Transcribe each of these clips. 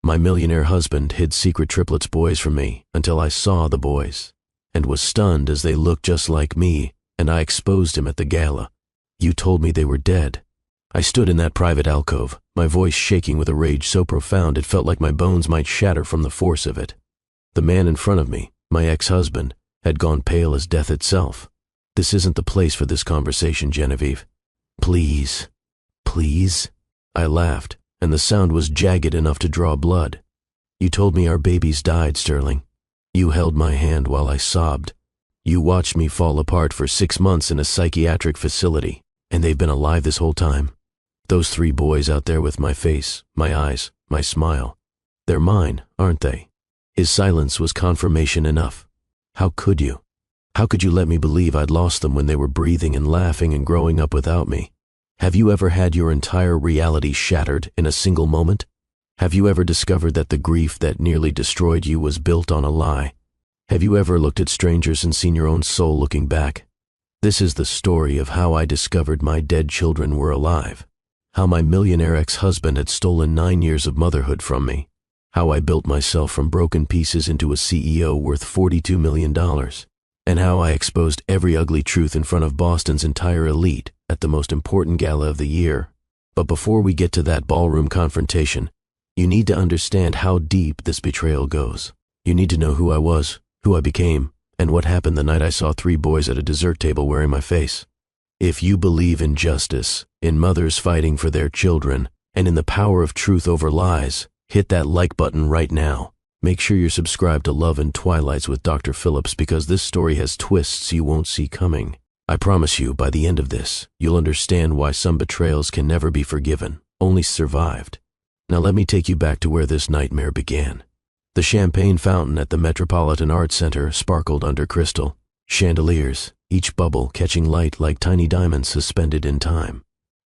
My millionaire husband hid secret triplets boys from me until I saw the boys, and was stunned as they looked just like me, and I exposed him at the gala. You told me they were dead. I stood in that private alcove, my voice shaking with a rage so profound it felt like my bones might shatter from the force of it. The man in front of me, my ex-husband, had gone pale as death itself. This isn't the place for this conversation, Genevieve. Please. Please? I laughed, and the sound was jagged enough to draw blood. You told me our babies died, Sterling. You held my hand while I sobbed. You watched me fall apart for 6 months in a psychiatric facility, and they've been alive this whole time. Those 3 boys out there with my face, my eyes, my smile. They're mine, aren't they? His silence was confirmation enough. How could you? How could you let me believe I'd lost them when they were breathing and laughing and growing up without me? Have you ever had your entire reality shattered in a single moment? Have you ever discovered that the grief that nearly destroyed you was built on a lie? Have you ever looked at strangers and seen your own soul looking back? This is the story of how I discovered my dead children were alive. How my millionaire ex-husband had stolen 9 years of motherhood from me. How I built myself from broken pieces into a CEO worth $42 million. And how I exposed every ugly truth in front of Boston's entire elite at the most important gala of the year. But before we get to that ballroom confrontation, you need to understand how deep this betrayal goes. You need to know who I was, who I became, and what happened the night I saw 3 boys at a dessert table wearing my face. If you believe in justice, in mothers fighting for their children, and in the power of truth over lies, hit that like button right now. Make sure you're subscribed to Love and Twilights with Dr. Phillips because this story has twists you won't see coming. I promise you, by the end of this, you'll understand why some betrayals can never be forgiven, only survived. Now let me take you back to where this nightmare began. The champagne fountain at the Metropolitan Arts Center sparkled under crystal, chandeliers, each bubble catching light like tiny diamonds suspended in time.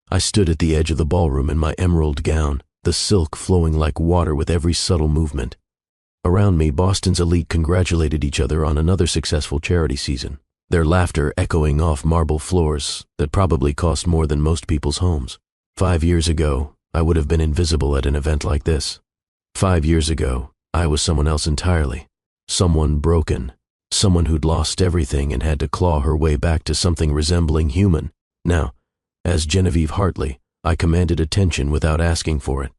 I stood at the edge of the ballroom in my emerald gown, the silk flowing like water with every subtle movement. Around me, Boston's elite congratulated each other on another successful charity season, their laughter echoing off marble floors that probably cost more than most people's homes. 5 years ago, I would have been invisible at an event like this. 5 years ago, I was someone else entirely. Someone broken. Someone who'd lost everything and had to claw her way back to something resembling human. Now, as Genevieve Hartley, I commanded attention without asking for it.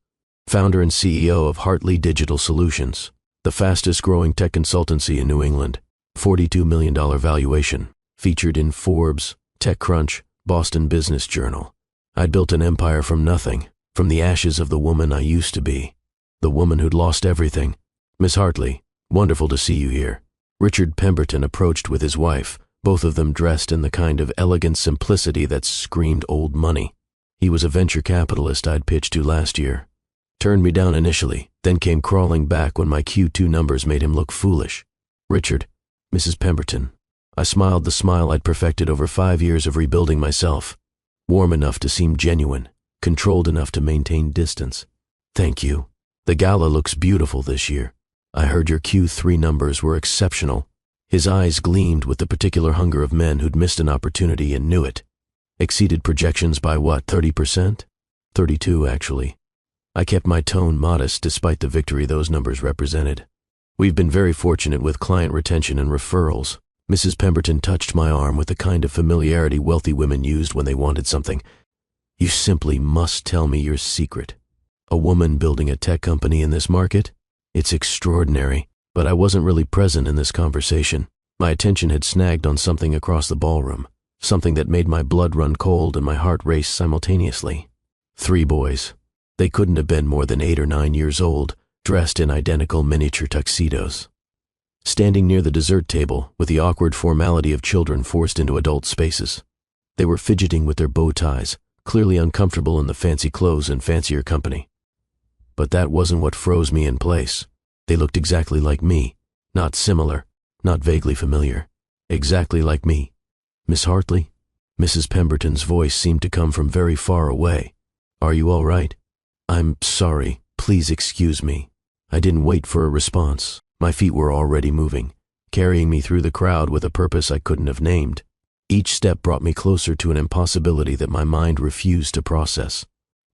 Founder and CEO of Hartley Digital Solutions, the fastest growing tech consultancy in New England, $42 million valuation, featured in Forbes, TechCrunch, Boston Business Journal. I'd built an empire from nothing, from the ashes of the woman I used to be, the woman who'd lost everything. Miss Hartley, wonderful to see you here. Richard Pemberton approached with his wife, both of them dressed in the kind of elegant simplicity that screamed old money. He was a venture capitalist I'd pitched to last year. Turned me down initially, then came crawling back when my Q2 numbers made him look foolish. Richard, Mrs. Pemberton. I smiled the smile I'd perfected over 5 years of rebuilding myself. Warm enough to seem genuine, controlled enough to maintain distance. Thank you. The gala looks beautiful this year. I heard your Q3 numbers were exceptional. His eyes gleamed with the particular hunger of men who'd missed an opportunity and knew it. Exceeded projections by what, 30%? 32, actually. I kept my tone modest despite the victory those numbers represented. We've been very fortunate with client retention and referrals. Mrs. Pemberton touched my arm with the kind of familiarity wealthy women used when they wanted something. You simply must tell me your secret. A woman building a tech company in this market? It's extraordinary, but I wasn't really present in this conversation. My attention had snagged on something across the ballroom, something that made my blood run cold and my heart race simultaneously. 3 boys. They couldn't have been more than 8 or 9 years old, dressed in identical miniature tuxedos. Standing near the dessert table with the awkward formality of children forced into adult spaces. They were fidgeting with their bow ties, clearly uncomfortable in the fancy clothes and fancier company. But that wasn't what froze me in place. They looked exactly like me, not similar, not vaguely familiar. Exactly like me. Miss Hartley? Mrs. Pemberton's voice seemed to come from very far away. Are you all right? I'm sorry. Please excuse me. I didn't wait for a response. My feet were already moving, carrying me through the crowd with a purpose I couldn't have named. Each step brought me closer to an impossibility that my mind refused to process.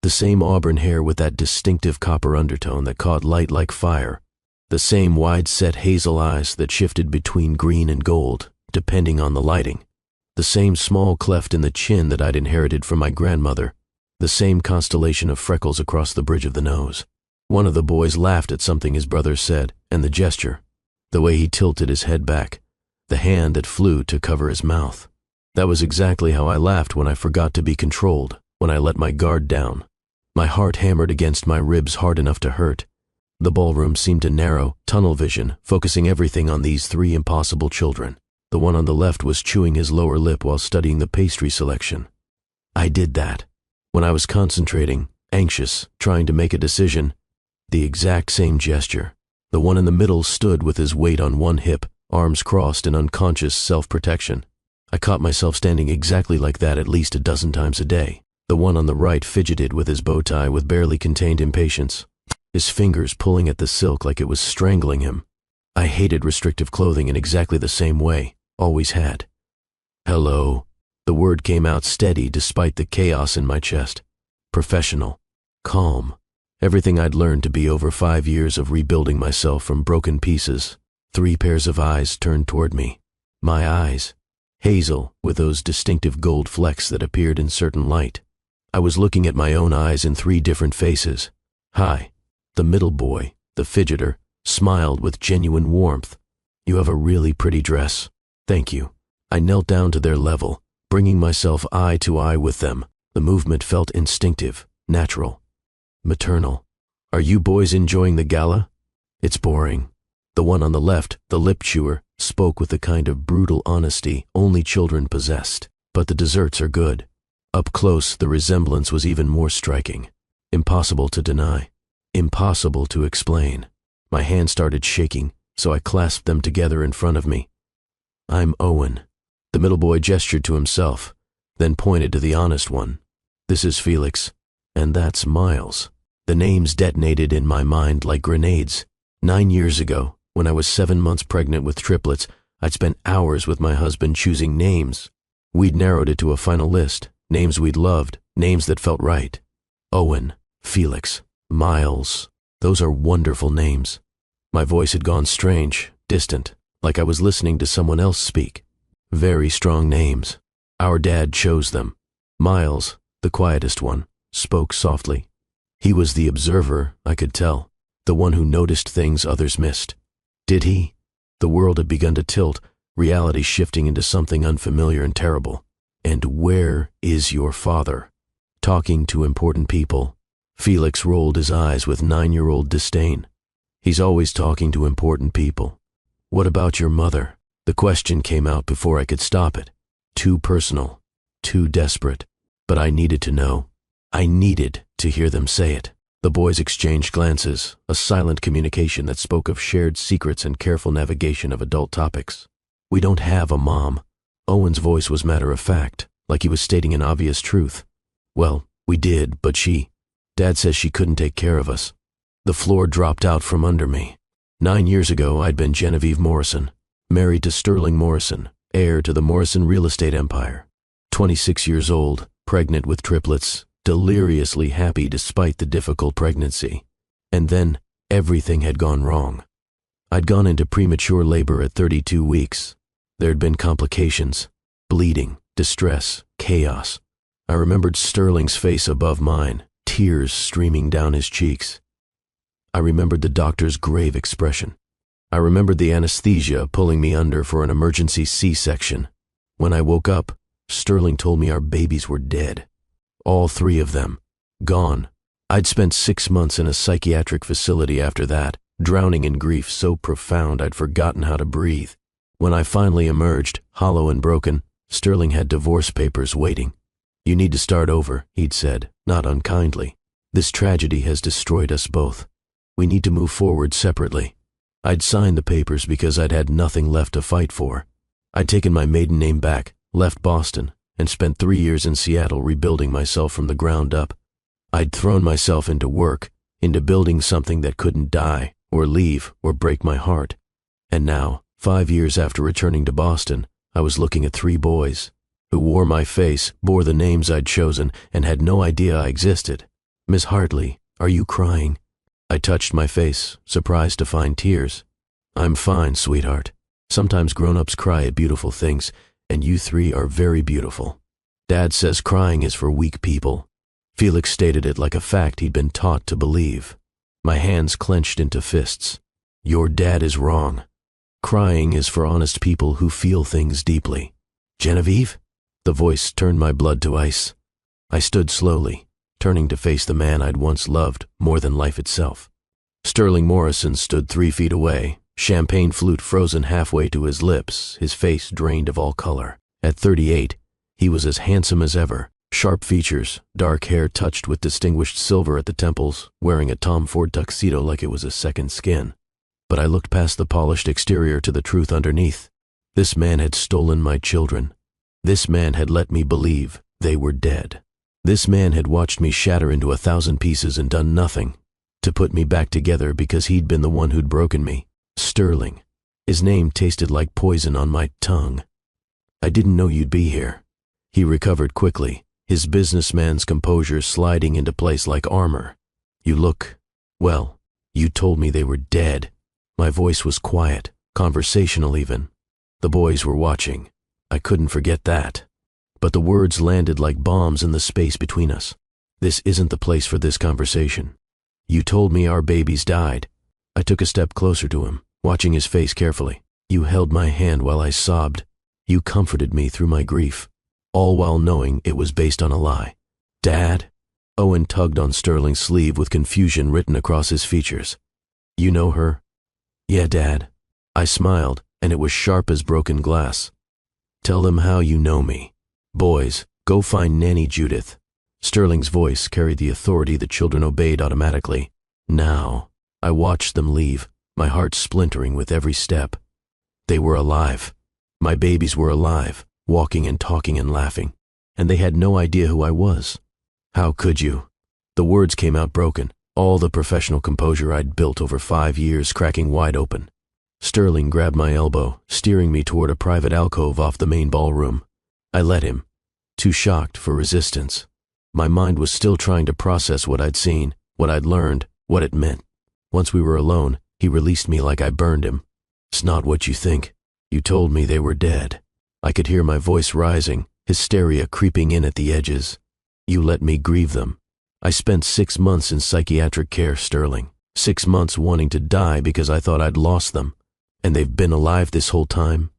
The same auburn hair with that distinctive copper undertone that caught light like fire. The same wide-set hazel eyes that shifted between green and gold, depending on the lighting. The same small cleft in the chin that I'd inherited from my grandmother. The same constellation of freckles across the bridge of the nose. One of the boys laughed at something his brother said, and the gesture. The way he tilted his head back. The hand that flew to cover his mouth. That was exactly how I laughed when I forgot to be controlled, when I let my guard down. My heart hammered against my ribs hard enough to hurt. The ballroom seemed to narrow, tunnel vision, focusing everything on these three impossible children. The one on the left was chewing his lower lip while studying the pastry selection. I did that. When I was concentrating, anxious, trying to make a decision, the exact same gesture. The one in the middle stood with his weight on one hip, arms crossed in unconscious self-protection. I caught myself standing exactly like that at least a dozen times a day. The one on the right fidgeted with his bow tie with barely contained impatience, his fingers pulling at the silk like it was strangling him. I hated restrictive clothing in exactly the same way, always had. Hello. The word came out steady despite the chaos in my chest. Professional. Calm. Everything I'd learned to be over 5 years of rebuilding myself from broken pieces. 3 pairs of eyes turned toward me. My eyes. Hazel, with those distinctive gold flecks that appeared in certain light. I was looking at my own eyes in 3 different faces. Hi. The middle boy, the fidgeter, smiled with genuine warmth. You have a really pretty dress. Thank you. I knelt down to their level, bringing myself eye to eye with them. The movement felt instinctive, natural, maternal. Are you boys enjoying the gala? It's boring. The one on the left, the lip chewer, spoke with the kind of brutal honesty only children possessed. But the desserts are good. Up close, the resemblance was even more striking. Impossible to deny. Impossible to explain. My hands started shaking, so I clasped them together in front of me. I'm Owen. The middle boy gestured to himself, then pointed to the honest one. This is Felix, and that's Miles. The names detonated in my mind like grenades. 9 years ago, when I was 7 months pregnant with triplets, I'd spent hours with my husband choosing names. We'd narrowed it to a final list, names we'd loved, names that felt right. Owen, Felix, Miles. Those are wonderful names. My voice had gone strange, distant, like I was listening to someone else speak. Very strong names. Our dad chose them. Miles, the quietest one, spoke softly. He was the observer, I could tell, the one who noticed things others missed. Did he? The world had begun to tilt, reality shifting into something unfamiliar and terrible. And where is your father? Talking to important people. Felix rolled his eyes with 9-year-old disdain. He's always talking to important people. What about your mother? The question came out before I could stop it. Too personal, too desperate. But I needed to know. I needed to hear them say it. The boys exchanged glances, a silent communication that spoke of shared secrets and careful navigation of adult topics. We don't have a mom. Owen's voice was matter-of-fact, like he was stating an obvious truth. Well, we did, but Dad says she couldn't take care of us. The floor dropped out from under me. 9 years ago, I'd been Genevieve Morrison, married to Sterling Morrison, heir to the Morrison real estate empire. 26 years old, pregnant with triplets, deliriously happy despite the difficult pregnancy. And then, everything had gone wrong. I'd gone into premature labor at 32 weeks. There had been complications, bleeding, distress, chaos. I remembered Sterling's face above mine, tears streaming down his cheeks. I remembered the doctor's grave expression. I remembered the anesthesia pulling me under for an emergency C-section. When I woke up, Sterling told me our babies were dead. All 3 of them. Gone. I'd spent 6 months in a psychiatric facility after that, drowning in grief so profound I'd forgotten how to breathe. When I finally emerged, hollow and broken, Sterling had divorce papers waiting. You need to start over, he'd said, not unkindly. This tragedy has destroyed us both. We need to move forward separately. I'd signed the papers because I'd had nothing left to fight for. I'd taken my maiden name back, left Boston, and spent 3 years in Seattle rebuilding myself from the ground up. I'd thrown myself into work, into building something that couldn't die, or leave, or break my heart. And now, 5 years after returning to Boston, I was looking at 3 boys, who wore my face, bore the names I'd chosen, and had no idea I existed. Miss Hartley, are you crying? I touched my face, surprised to find tears. I'm fine, sweetheart. Sometimes grown-ups cry at beautiful things, and you three are very beautiful. Dad says crying is for weak people. Felix stated it like a fact he'd been taught to believe. My hands clenched into fists. Your dad is wrong. Crying is for honest people who feel things deeply. Genevieve? The voice turned my blood to ice. I stood slowly, turning to face the man I'd once loved more than life itself. Sterling Morrison stood 3 feet away, champagne flute frozen halfway to his lips, his face drained of all color. At 38, he was as handsome as ever, sharp features, dark hair touched with distinguished silver at the temples, wearing a Tom Ford tuxedo like it was a second skin. But I looked past the polished exterior to the truth underneath. This man had stolen my children. This man had let me believe they were dead. This man had watched me shatter into 1,000 pieces and done nothing to put me back together because he'd been the one who'd broken me. Sterling. His name tasted like poison on my tongue. I didn't know you'd be here. He recovered quickly, his businessman's composure sliding into place like armor. You look, well, you told me they were dead. My voice was quiet, conversational even. The boys were watching. I couldn't forget that. But the words landed like bombs in the space between us. This isn't the place for this conversation. You told me our babies died. I took a step closer to him, watching his face carefully. You held my hand while I sobbed. You comforted me through my grief, all while knowing it was based on a lie. Dad? Owen tugged on Sterling's sleeve with confusion written across his features. You know her? Yeah, Dad. I smiled, and it was sharp as broken glass. Tell them how you know me. Boys, go find Nanny Judith. Sterling's voice carried the authority the children obeyed automatically. Now. I watched them leave, my heart splintering with every step. They were alive. My babies were alive, walking and talking and laughing, and they had no idea who I was. How could you? The words came out broken, all the professional composure I'd built over 5 years cracking wide open. Sterling grabbed my elbow, steering me toward a private alcove off the main ballroom. I let him, too shocked for resistance. My mind was still trying to process what I'd seen, what I'd learned, what it meant. Once we were alone, he released me like I burned him. It's not what you think. You told me they were dead. I could hear my voice rising, hysteria creeping in at the edges. You let me grieve them. I spent 6 months in psychiatric care, Sterling. 6 months wanting to die because I thought I'd lost them. And they've been alive this whole time?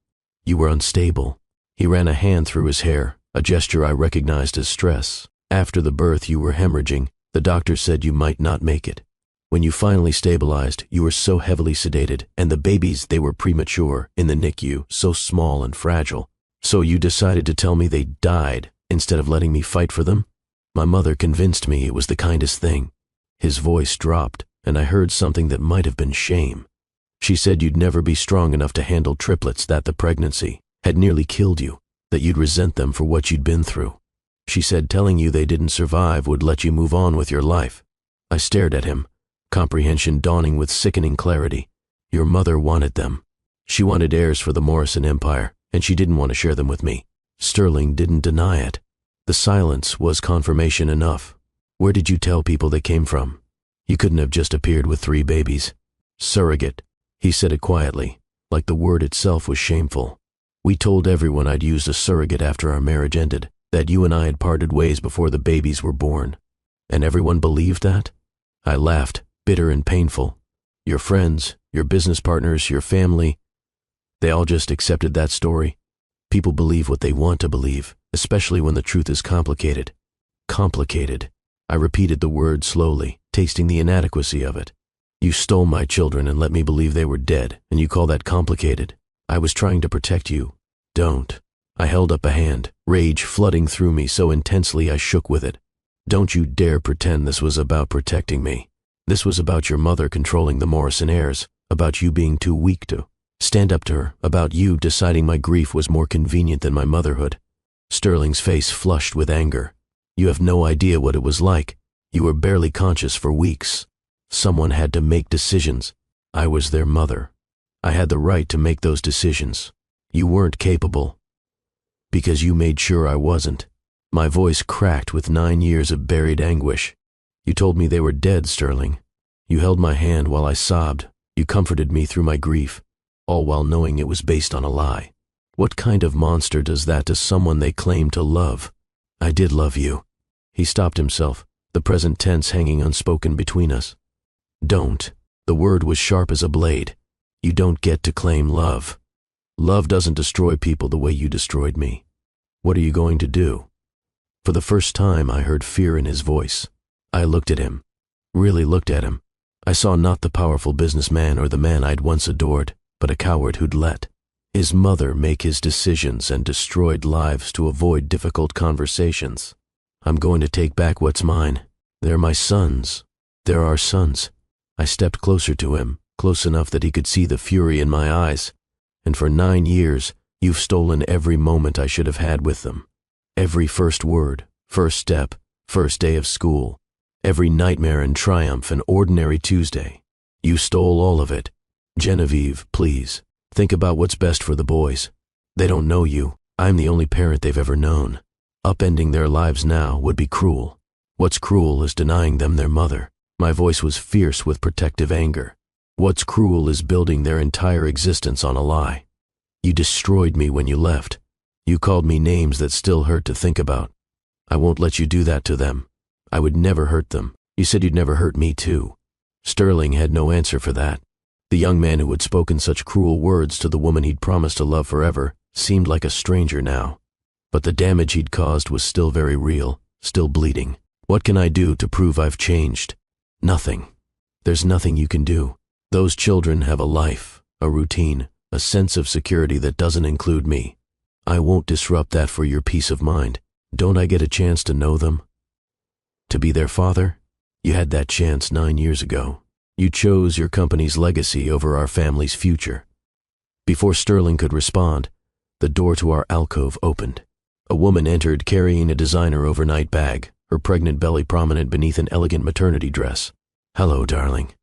You were unstable. He ran a hand through his hair, a gesture I recognized as stress. After the birth you were hemorrhaging. The doctor said you might not make it. When you finally stabilized, you were so heavily sedated, and the babies, they were premature, in the NICU, so small and fragile. So you decided to tell me they died, instead of letting me fight for them? My mother convinced me it was the kindest thing. His voice dropped, and I heard something that might have been shame. She said you'd never be strong enough to handle triplets, that the pregnancy had nearly killed you, that you'd resent them for what you'd been through. She said telling you they didn't survive would let you move on with your life. I stared at him, comprehension dawning with sickening clarity. Your mother wanted them. She wanted heirs for the Morrison empire, and she didn't want to share them with me. Sterling didn't deny it. The silence was confirmation enough. Where did you tell people they came from? You couldn't have just appeared with 3 babies. Surrogate. He said it quietly, like the word itself was shameful. We told everyone I'd used a surrogate after our marriage ended, that you and I had parted ways before the babies were born. And everyone believed that? I laughed, bitter and painful. Your friends, your business partners, your family, they all just accepted that story. People believe what they want to believe, especially when the truth is complicated. Complicated. I repeated the word slowly, tasting the inadequacy of it. You stole my children and let me believe they were dead, and you call that complicated? I was trying to protect you. Don't. I held up a hand, rage flooding through me so intensely I shook with it. Don't you dare pretend this was about protecting me. This was about your mother controlling the Morrison heirs, about you being too weak to stand up to her, about you deciding my grief was more convenient than my motherhood. Sterling's face flushed with anger. You have no idea what it was like. You were barely conscious for weeks. Someone had to make decisions. I was their mother. I had the right to make those decisions. You weren't capable. Because you made sure I wasn't. My voice cracked with 9 years of buried anguish. You told me they were dead, Sterling. You held my hand while I sobbed. You comforted me through my grief, all while knowing it was based on a lie. What kind of monster does that to someone they claim to love? I did love you." He stopped himself, the present tense hanging unspoken between us. "Don't." The word was sharp as a blade. "You don't get to claim love. Love doesn't destroy people the way you destroyed me. What are you going to do?" For the first time, I heard fear in his voice. I looked at him, really looked at him. I saw not the powerful businessman or the man I'd once adored, but a coward who'd let his mother make his decisions and destroyed lives to avoid difficult conversations. "I'm going to take back what's mine. They're my sons. They're our sons." I stepped closer to him, close enough that he could see the fury in my eyes. "And for 9 years, you've stolen every moment I should have had with them. Every first word, first step, first day of school. Every nightmare and triumph and ordinary Tuesday. You stole all of it. Genevieve, please, think about what's best for the boys. They don't know you. I'm the only parent they've ever known. Upending their lives now would be cruel. What's cruel is denying them their mother." My voice was fierce with protective anger. "What's cruel is building their entire existence on a lie. You destroyed me when you left. You called me names that still hurt to think about. I won't let you do that to them. I would never hurt them. You said you'd never hurt me too." Sterling had no answer for that. The young man who had spoken such cruel words to the woman he'd promised to love forever seemed like a stranger now. But the damage he'd caused was still very real, still bleeding. What can I do to prove I've changed? Nothing. There's nothing you can do. Those children have a life, a routine, a sense of security that doesn't include me. I won't disrupt that for your peace of mind. Don't I get a chance to know them? To be their father? You had that chance 9 years ago. You chose your company's legacy over our family's future. Before Sterling could respond, the door to our alcove opened. A woman entered carrying a designer overnight bag, her pregnant belly prominent beneath an elegant maternity dress. "Hello, darling.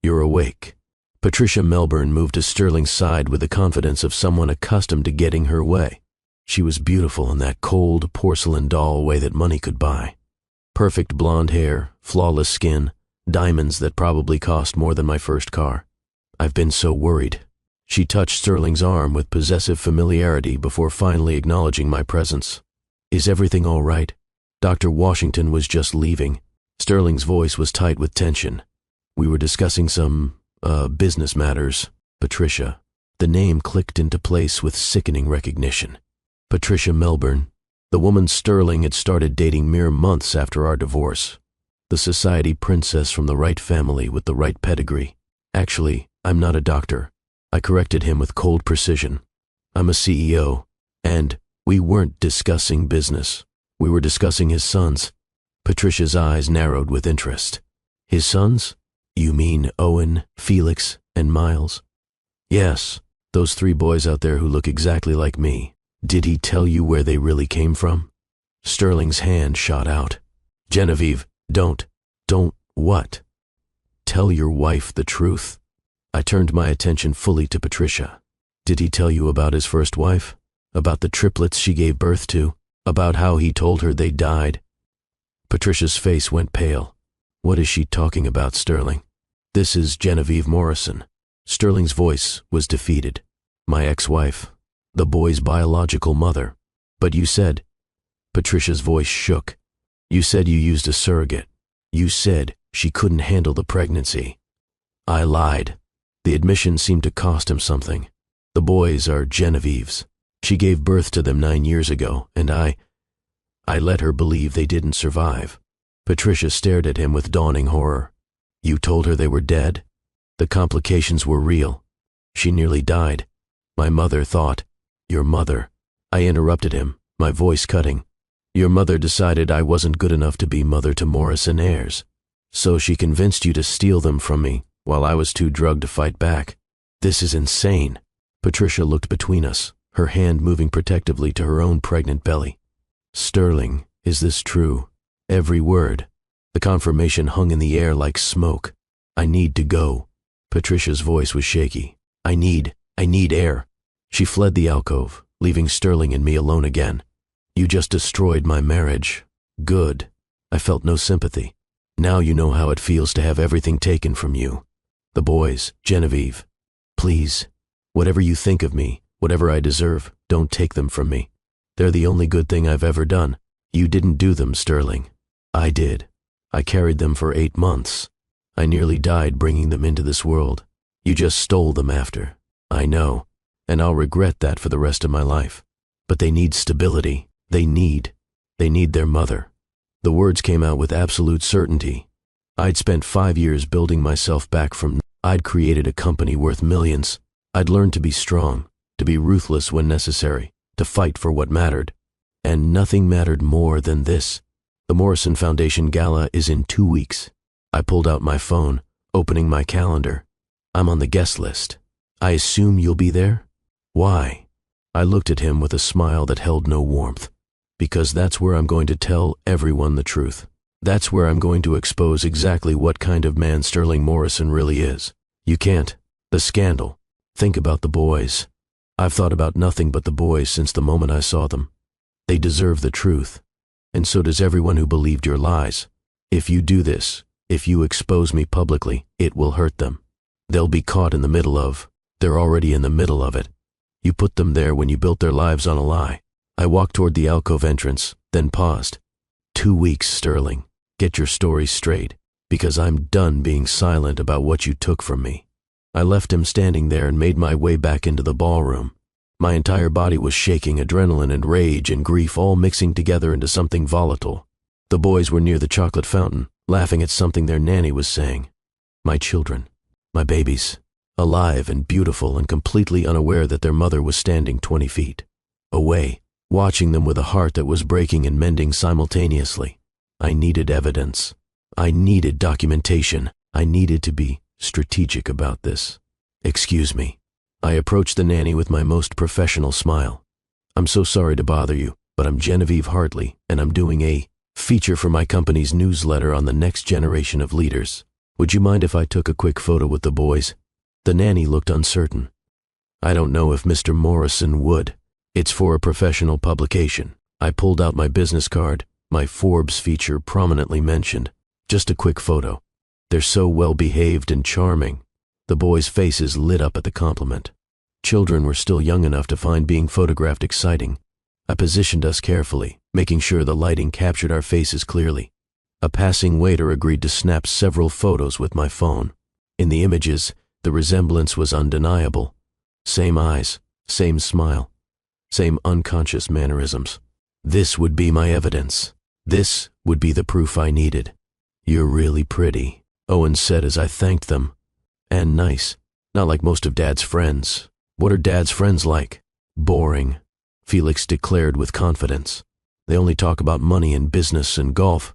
You're awake." Patricia Melbourne moved to Sterling's side with the confidence of someone accustomed to getting her way. She was beautiful in that cold porcelain doll way that money could buy. Perfect blonde hair, flawless skin, diamonds that probably cost more than my first car. "I've been so worried." She touched Sterling's arm with possessive familiarity before finally acknowledging my presence. "Is everything all right? Dr. Washington was just leaving." Sterling's voice was tight with tension. "We were discussing some, business matters." Patricia. The name clicked into place with sickening recognition. Patricia Melbourne. The woman Sterling had started dating mere months after our divorce. The society princess from the right family with the right pedigree. "Actually, I'm not a doctor." I corrected him with cold precision. "I'm a CEO, and we weren't discussing business. We were discussing his sons." Patricia's eyes narrowed with interest. "His sons? You mean Owen, Felix, and Miles?" "Yes, those 3 boys out there who look exactly like me. Did he tell you where they really came from?" Sterling's hand shot out. "Genevieve, don't what? Tell your wife the truth." I turned my attention fully to Patricia. "Did he tell you about his first wife? About the triplets she gave birth to? About how he told her they died?" Patricia's face went pale. "What is she talking about, Sterling?" "This is Genevieve Morrison." Sterling's voice was defeated. "My ex-wife, the boy's biological mother." "But you said..." Patricia's voice shook. "You said you used a surrogate. You said she couldn't handle the pregnancy." I lied. The admission seemed to cost him something. "The boys are Genevieve's. She gave birth to them 9 years ago, and I let her believe they didn't survive." Patricia stared at him with dawning horror. "You told her they were dead? The complications were real. She nearly died. My mother thought..." "Your mother..." I interrupted him, my voice cutting. "Your mother decided I wasn't good enough to be mother to Morrison heirs. So she convinced you to steal them from me while I was too drugged to fight back. This is insane." Patricia looked between us, her hand moving protectively to her own pregnant belly. "Sterling, is this true? Every word?" The confirmation hung in the air like smoke. "I need to go." Patricia's voice was shaky. I need air." She fled the alcove, leaving Sterling and me alone again. "You just destroyed my marriage." "Good." I felt no sympathy. Now you know how it feels to have everything taken from you. The boys, Genevieve. Please, whatever you think of me, whatever I deserve, don't take them from me. They're the only good thing I've ever done. You didn't do them, Sterling. I did. I carried them for 8 months. I nearly died bringing them into this world. You just stole them after. I know, and I'll regret that for the rest of my life. But they need stability. They need their mother. The words came out with absolute certainty. I'd spent 5 years building myself back from. I'd created a company worth millions. I'd learned to be strong, to be ruthless when necessary, to fight for what mattered. And nothing mattered more than this. The Morrison Foundation Gala is in 2 weeks. I pulled out my phone, opening my calendar. I'm on the guest list. I assume you'll be there? Why? I looked at him with a smile that held no warmth. Because that's where I'm going to tell everyone the truth. That's where I'm going to expose exactly what kind of man Sterling Morrison really is. You can't. The scandal. Think about the boys. I've thought about nothing but the boys since the moment I saw them. They deserve the truth. And so does everyone who believed your lies. If you do this, if you expose me publicly, it will hurt them. They'll be caught in the middle of. They're already in the middle of it. You put them there when you built their lives on a lie. I walked toward the alcove entrance, then paused. 2 weeks, Sterling. Get your story straight, because I'm done being silent about what you took from me. I left him standing there and made my way back into the ballroom. My entire body was shaking, adrenaline and rage and grief all mixing together into something volatile. The boys were near the chocolate fountain, laughing at something their nanny was saying. My children, my babies, alive and beautiful and completely unaware that their mother was standing 20 feet away, watching them with a heart that was breaking and mending simultaneously. I needed evidence. I needed documentation. I needed to be strategic about this. Excuse me. I approached the nanny with my most professional smile. I'm so sorry to bother you, but I'm Genevieve Hartley, and I'm doing a feature for my company's newsletter on the next generation of leaders. Would you mind if I took a quick photo with the boys? The nanny looked uncertain. I don't know if Mr. Morrison would. It's for a professional publication. I pulled out my business card, my Forbes feature prominently mentioned. Just a quick photo. They're so well behaved and charming. The boys' faces lit up at the compliment. Children were still young enough to find being photographed exciting. I positioned us carefully, making sure the lighting captured our faces clearly. A passing waiter agreed to snap several photos with my phone. In the images, the resemblance was undeniable. Same eyes, same smile, same unconscious mannerisms. This would be my evidence. This would be the proof I needed. You're really pretty, Owen said as I thanked them. And nice. Not like most of Dad's friends. What are Dad's friends like? Boring, Felix declared with confidence. They only talk about money and business and golf.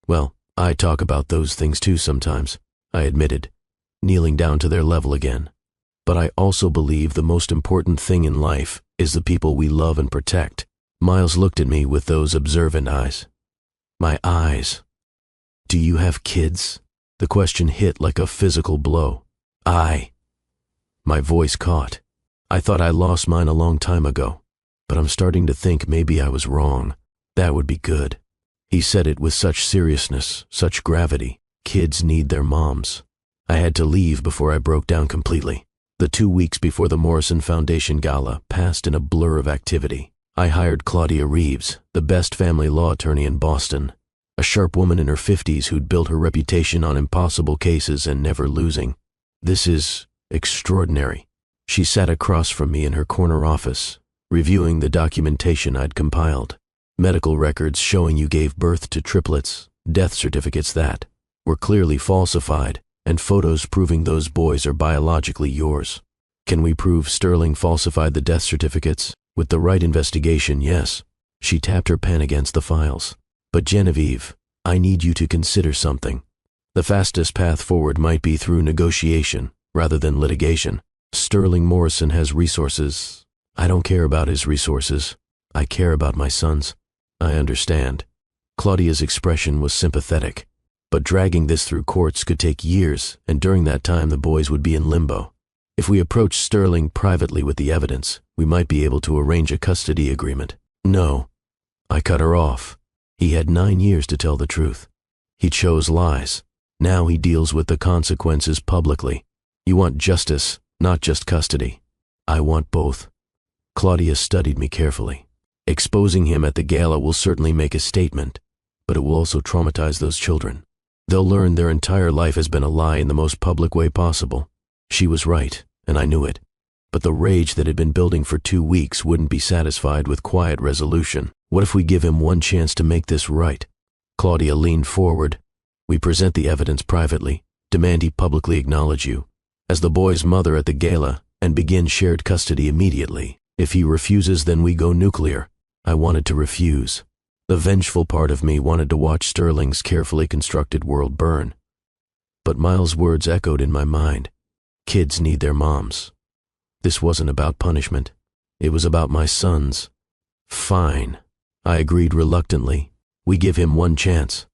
Well, I talk about those things too sometimes, I admitted, kneeling down to their level again. But I also believe the most important thing in life is the people we love and protect. Miles looked at me with those observant eyes. My eyes. Do you have kids? The question hit like a physical blow. My voice caught. I thought I lost mine a long time ago, but I'm starting to think maybe I was wrong. That would be good. He said it with such seriousness, such gravity. Kids need their moms. I had to leave before I broke down completely. The 2 weeks before the Morrison Foundation Gala passed in a blur of activity. I hired Claudia Reeves, the best family law attorney in Boston, a sharp woman in her 50s who'd built her reputation on impossible cases and never losing. This is extraordinary. She sat across from me in her corner office, reviewing the documentation I'd compiled. Medical records showing you gave birth to triplets, death certificates that were clearly falsified, and photos proving those boys are biologically yours. Can we prove Sterling falsified the death certificates? With the right investigation, yes. She tapped her pen against the files. But Genevieve, I need you to consider something. The fastest path forward might be through negotiation rather than litigation. Sterling Morrison has resources. I don't care about his resources. I care about my sons. I understand. Claudia's expression was sympathetic. But dragging this through courts could take years, and during that time the boys would be in limbo. If we approached Sterling privately with the evidence, we might be able to arrange a custody agreement. No. I cut her off. He had 9 years to tell the truth. He chose lies. Now he deals with the consequences publicly. You want justice, not just custody. I want both. Claudia studied me carefully. Exposing him at the gala will certainly make a statement, but it will also traumatize those children. They'll learn their entire life has been a lie in the most public way possible. She was right, and I knew it. But the rage that had been building for 2 weeks wouldn't be satisfied with quiet resolution. What if we give him one chance to make this right? Claudia leaned forward. We present the evidence privately, demand he publicly acknowledge you as the boy's mother at the gala, and begin shared custody immediately. If he refuses, then we go nuclear. I wanted to refuse. The vengeful part of me wanted to watch Sterling's carefully constructed world burn. But Miles' words echoed in my mind. Kids need their moms. This wasn't about punishment. It was about my sons. Fine. I agreed reluctantly. We give him one chance.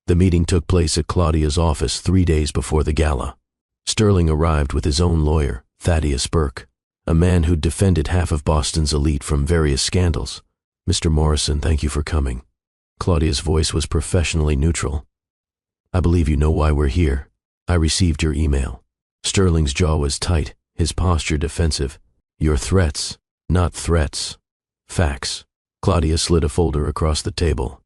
The meeting took place at Claudia's office 3 days before the gala. Sterling arrived with his own lawyer, Thaddeus Burke, a man who'd defended half of Boston's elite from various scandals. Mr. Morrison, thank you for coming. Claudia's voice was professionally neutral. I believe you know why we're here. I received your email. Sterling's jaw was tight, his posture defensive. Your threats, not threats. Facts. Claudia slid a folder across the table.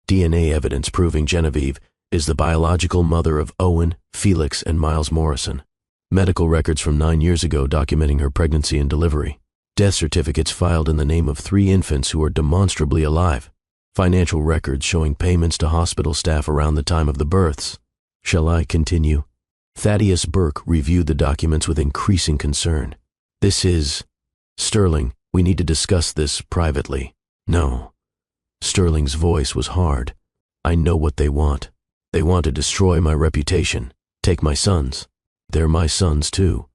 DNA evidence proving Genevieve is the biological mother of Owen, Felix, and Miles Morrison. Medical records from 9 years ago documenting her pregnancy and delivery. Death certificates filed in the name of 3 infants who are demonstrably alive. Financial records showing payments to hospital staff around the time of the births. Shall I continue? Thaddeus Burke reviewed the documents with increasing concern. This is... Sterling, we need to discuss this privately. No. Sterling's voice was hard. I know what they want. They want to destroy my reputation. Take my sons. They're my sons too.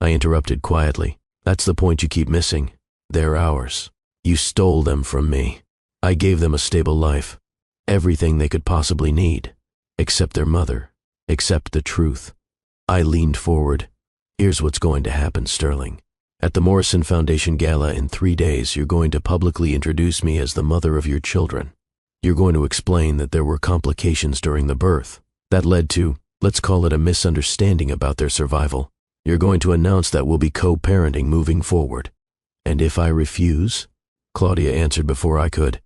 I interrupted quietly. That's the point you keep missing. They're ours. You stole them from me. I gave them a stable life. Everything they could possibly need. Except their mother. Except the truth. I leaned forward. Here's what's going to happen, Sterling. At the Morrison Foundation Gala in 3 days, you're going to publicly introduce me as the mother of your children. You're going to explain that there were complications during the birth. That led to, let's call it a misunderstanding about their survival. You're going to announce that we'll be co-parenting moving forward. And if I refuse? Claudia answered before I could.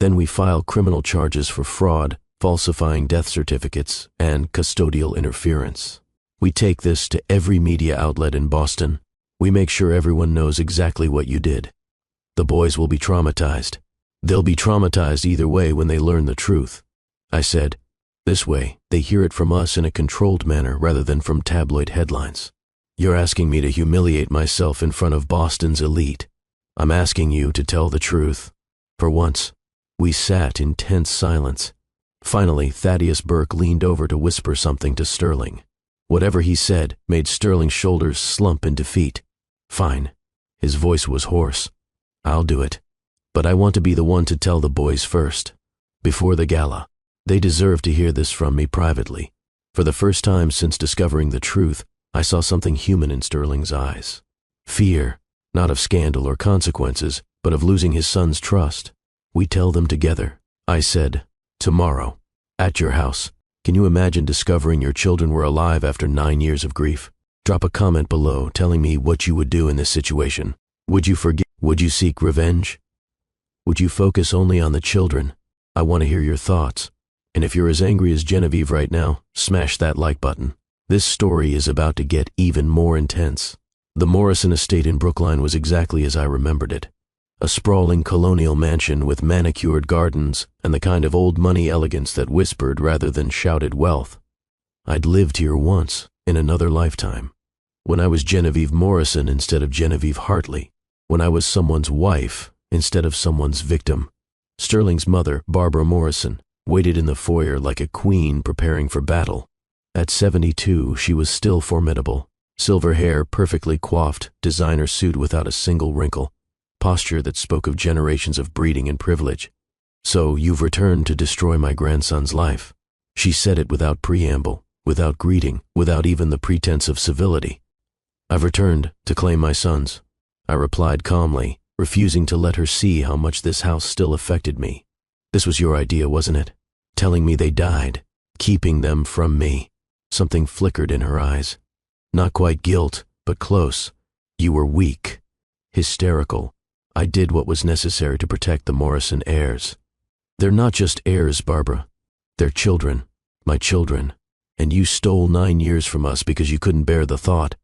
Then we file criminal charges for fraud, falsifying death certificates, and custodial interference. We take this to every media outlet in Boston. We make sure everyone knows exactly what you did. The boys will be traumatized. They'll be traumatized either way when they learn the truth. I said, this way, they hear it from us in a controlled manner rather than from tabloid headlines. You're asking me to humiliate myself in front of Boston's elite. I'm asking you to tell the truth. For once, we sat in tense silence. Finally, Thaddeus Burke leaned over to whisper something to Sterling. Whatever he said made Sterling's shoulders slump in defeat. Fine. His voice was hoarse. I'll do it. But I want to be the one to tell the boys first. Before the gala. They deserve to hear this from me privately. For the first time since discovering the truth, I saw something human in Sterling's eyes. Fear, not of scandal or consequences, but of losing his son's trust. We tell them together. I said, tomorrow, at your house. Can you imagine discovering your children were alive after 9 years of grief? Drop a comment below telling me what you would do in this situation. Would you forgive? Would you seek revenge? Would you focus only on the children? I want to hear your thoughts. And if you're as angry as Genevieve right now, smash that like button. This story is about to get even more intense. The Morrison estate in Brookline was exactly as I remembered it. A sprawling colonial mansion with manicured gardens and the kind of old money elegance that whispered rather than shouted wealth. I'd lived here once, in another lifetime. When I was Genevieve Morrison instead of Genevieve Hartley. When I was someone's wife instead of someone's victim. Sterling's mother, Barbara Morrison, waited in the foyer like a queen preparing for battle. At 72, she was still formidable. Silver hair perfectly coiffed, designer suit without a single wrinkle. Posture that spoke of generations of breeding and privilege. So you've returned to destroy my grandson's life. She said it without preamble, without greeting, without even the pretense of civility. I've returned to claim my sons. I replied calmly, refusing to let her see how much this house still affected me. This was your idea, wasn't it? telling me they died, keeping them from me. Something flickered in her eyes. Not quite guilt, but close. You were weak, hysterical. I did what was necessary to protect the Morrison heirs. They're not just heirs, Barbara. They're children, my children. And you stole 9 years from us because you couldn't bear the thought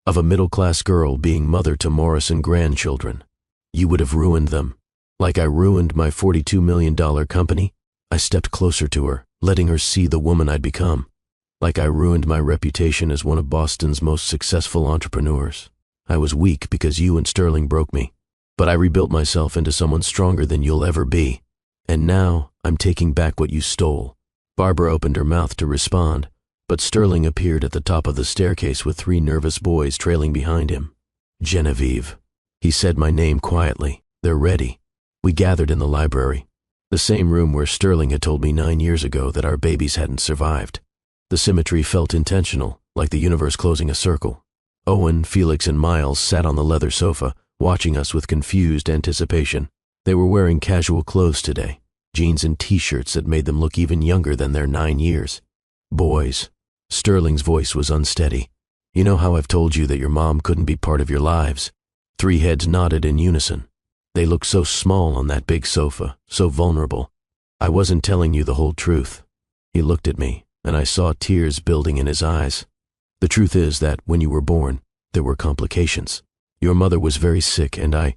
of a middle-class girl being mother to Morrison grandchildren. You would have ruined them. Like I ruined my $42 million company, I stepped closer to her, letting her see the woman I'd become. Like I ruined my reputation as one of Boston's most successful entrepreneurs. I was weak because you and Sterling broke me, but I rebuilt myself into someone stronger than you'll ever be. And now I'm taking back what you stole. Barbara opened her mouth to respond, but Sterling appeared at the top of the staircase with 3 nervous boys trailing behind him. Genevieve. He said my name quietly. They're ready. We gathered in the library, the same room where Sterling had told me 9 years ago that our babies hadn't survived. The symmetry felt intentional, like the universe closing a circle. Owen, Felix, and Miles sat on the leather sofa, watching us with confused anticipation. They were wearing casual clothes today, jeans and t-shirts that made them look even younger than their 9 years. Boys. Sterling's voice was unsteady. You know how I've told you that your mom couldn't be part of your lives? 3 heads nodded in unison. They looked so small on that big sofa, so vulnerable. I wasn't telling you the whole truth. He looked at me, and I saw tears building in his eyes. The truth is that when you were born, there were complications. Your mother was very sick, and I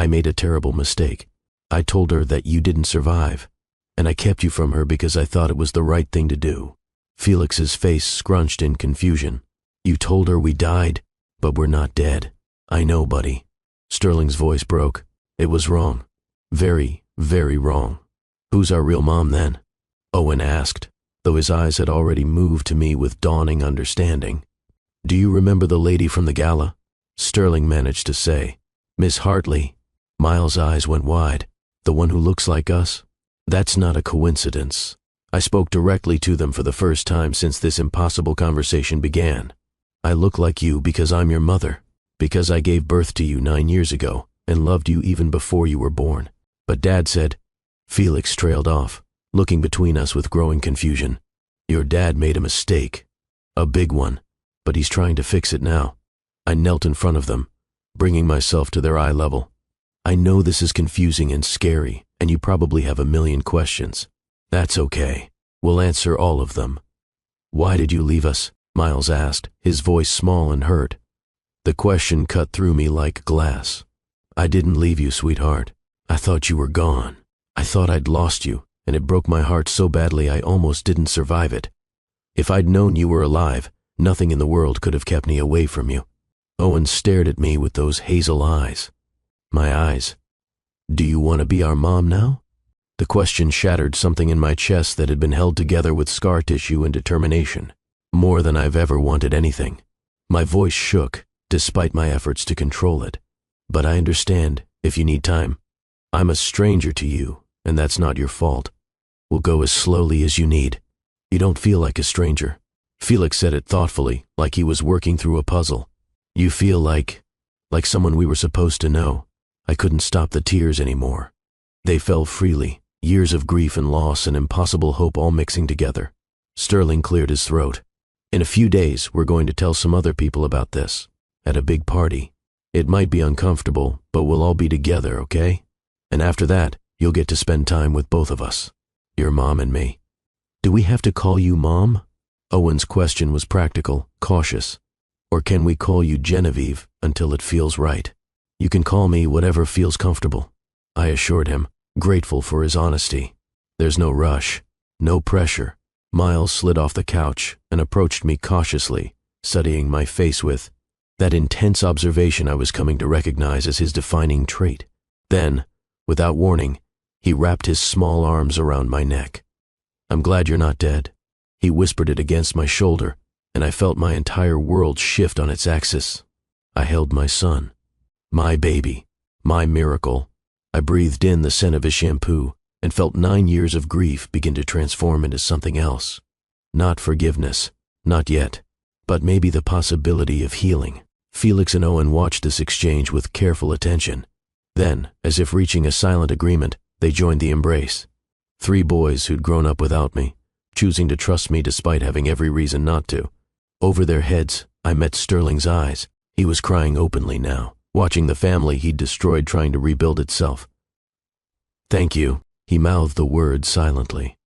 made a terrible mistake. I told her that you didn't survive, and I kept you from her because I thought it was the right thing to do. Felix's face scrunched in confusion. You told her we died, but we're not dead. I know, buddy. Sterling's voice broke. It was wrong. Very, very wrong. Who's our real mom then? Owen asked, though his eyes had already moved to me with dawning understanding. Do you remember the lady from the gala? Sterling managed to say. Miss Hartley. Miles' eyes went wide. The one who looks like us? That's not a coincidence. I spoke directly to them for the first time since this impossible conversation began. I look like you because I'm your mother, because I gave birth to you 9 years ago and loved you even before you were born. But Dad said, Felix trailed off, looking between us with growing confusion. Your dad made a mistake, a big one, but he's trying to fix it now. I knelt in front of them, bringing myself to their eye level. I know this is confusing and scary, and you probably have a million questions. That's okay. We'll answer all of them. Why did you leave us? Miles asked, his voice small and hurt. The question cut through me like glass. I didn't leave you, sweetheart. I thought you were gone. I thought I'd lost you, and it broke my heart so badly I almost didn't survive it. If I'd known you were alive, nothing in the world could have kept me away from you. Owen stared at me with those hazel eyes. My eyes. Do you want to be our mom now? The question shattered something in my chest that had been held together with scar tissue and determination, more than I've ever wanted anything. My voice shook, despite my efforts to control it. But I understand, if you need time. I'm a stranger to you, and that's not your fault. We'll go as slowly as you need. You don't feel like a stranger. Felix said it thoughtfully, like he was working through a puzzle. You feel like someone we were supposed to know. I couldn't stop the tears anymore. They fell freely, years of grief and loss and impossible hope all mixing together. Sterling cleared his throat. In a few days, we're going to tell some other people about this, at a big party. It might be uncomfortable, but we'll all be together, okay? And after that, you'll get to spend time with both of us, your mom and me. Do we have to call you Mom? Owen's question was practical, cautious. Or can we call you Genevieve until it feels right? You can call me whatever feels comfortable, I assured him, grateful for his honesty. There's no rush, no pressure. Miles slid off the couch and approached me cautiously, studying my face with that intense observation I was coming to recognize as his defining trait. Then, without warning, he wrapped his small arms around my neck. I'm glad you're not dead. He whispered it against my shoulder, and I felt my entire world shift on its axis. I held my son, my baby, my miracle. I breathed in the scent of his shampoo and felt 9 years of grief begin to transform into something else. Not forgiveness, not yet, but maybe the possibility of healing. Felix and Owen watched this exchange with careful attention. Then, as if reaching a silent agreement, they joined the embrace. 3 boys who'd grown up without me, choosing to trust me despite having every reason not to. Over their heads, I met Sterling's eyes. He was crying openly now, watching the family he'd destroyed trying to rebuild itself. "Thank you," he mouthed the words silently.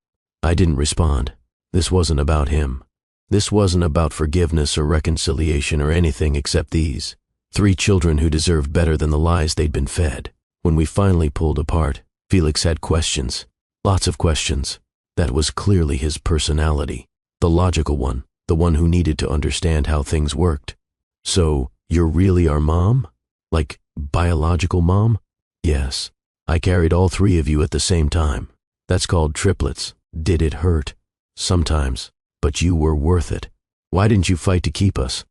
I didn't respond. This wasn't about him. This wasn't about forgiveness or reconciliation or anything except these 3 children who deserved better than the lies they'd been fed. When we finally pulled apart, Felix had questions. Lots of questions. That was clearly his personality. The logical one, the one who needed to understand how things worked. "So, you're really our mom? Like, biological mom?" "Yes. I carried all 3 of you at the same time. That's called triplets. Did it hurt?" "Sometimes. But you were worth it. Why didn't you fight to keep us?"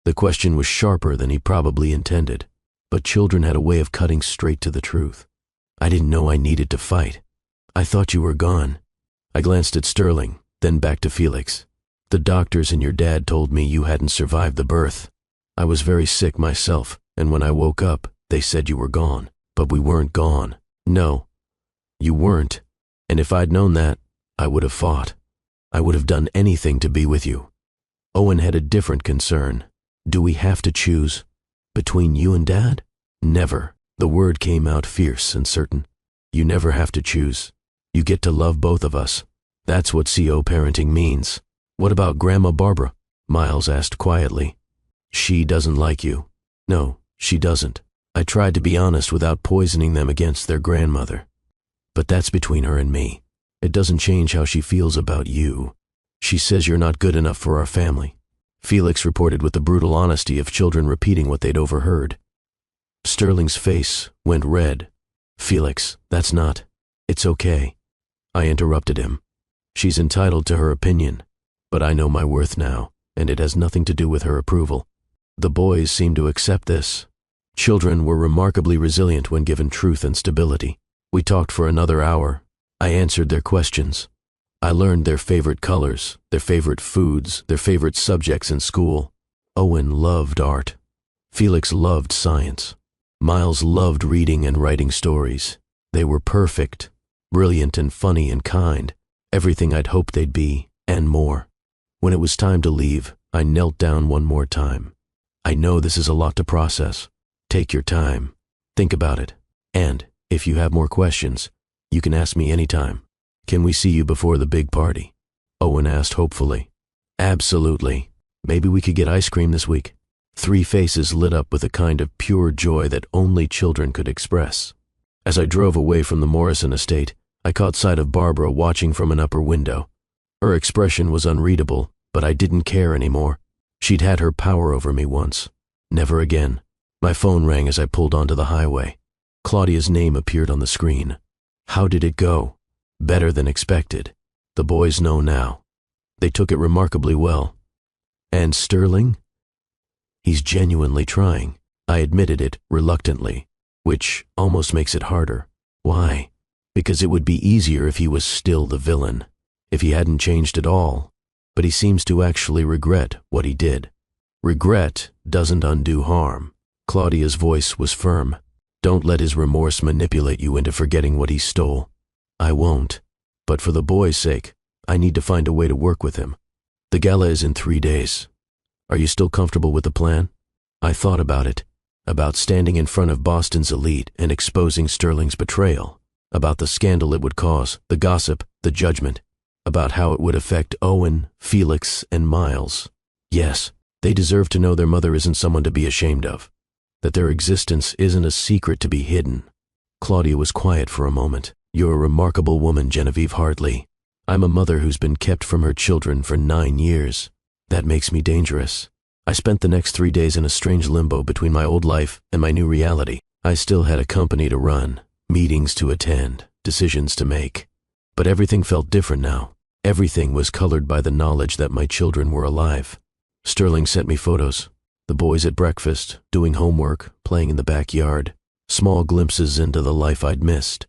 The question was sharper than he probably intended, but children had a way of cutting straight to the truth. "I didn't know I needed to fight. I thought you were gone." I glanced at Sterling, then back to Felix. "The doctors and your dad told me you hadn't survived the birth. I was very sick myself, and when I woke up, they said you were gone. But we weren't gone. No, you weren't. And if I'd known that, I would have fought. I would have done anything to be with you." Owen had a different concern. "Do we have to choose? Between you and Dad?" "Never." The word came out fierce and certain. "You never have to choose. You get to love both of us. That's what CO parenting means." "What about Grandma Barbara?" Miles asked quietly. "She doesn't like you." "No, she doesn't. I tried to be honest without poisoning them against their grandmother. But that's between her and me. It doesn't change how she feels about you. She says you're not good enough for our family." Felix reported with the brutal honesty of children repeating what they'd overheard. Sterling's face went red. "Felix, that's not. It's okay." I interrupted him. "She's entitled to her opinion, but I know my worth now, and it has nothing to do with her approval." The boys seemed to accept this. Children were remarkably resilient when given truth and stability. We talked for another hour. I answered their questions. I learned their favorite colors, their favorite foods, their favorite subjects in school. Owen loved art. Felix loved science. Miles loved reading and writing stories. They were perfect, brilliant and funny and kind, everything I'd hoped they'd be, and more. When it was time to leave, I knelt down one more time. "I know this is a lot to process. Take your time. Think about it. And, if you have more questions, you can ask me anytime." "Can we see you before the big party?" Owen asked hopefully. "Absolutely. Maybe we could get ice cream this week." 3 faces lit up with a kind of pure joy that only children could express. As I drove away from the Morrison estate, I caught sight of Barbara watching from an upper window. Her expression was unreadable, but I didn't care anymore. She'd had her power over me once. Never again. My phone rang as I pulled onto the highway. Claudia's name appeared on the screen. How did it go? Better than expected. The boys know now. They took it remarkably well. And Sterling? He's genuinely trying. I admitted it reluctantly, which almost makes it harder. Why? Because it would be easier if he was still the villain, if he hadn't changed at all. But he seems to actually regret what he did. Regret doesn't undo harm. Claudia's voice was firm. Don't let his remorse manipulate you into forgetting what he stole. I won't. But for the boy's sake, I need to find a way to work with him. The gala is in 3 days. Are you still comfortable with the plan? I thought about it. About standing in front of Boston's elite and exposing Sterling's betrayal. About the scandal it would cause, the gossip, the judgment. About how it would affect Owen, Felix, and Miles. Yes, they deserve to know their mother isn't someone to be ashamed of. That their existence isn't a secret to be hidden. Claudia was quiet for a moment. You're a remarkable woman, Genevieve Hartley. I'm a mother who's been kept from her children for 9 years. That makes me dangerous. I spent the next 3 days in a strange limbo between my old life and my new reality. I still had a company to run, meetings to attend, decisions to make. But everything felt different now. Everything was colored by the knowledge that my children were alive. Sterling sent me photos. The boys at breakfast, doing homework, playing in the backyard. Small glimpses into the life I'd missed.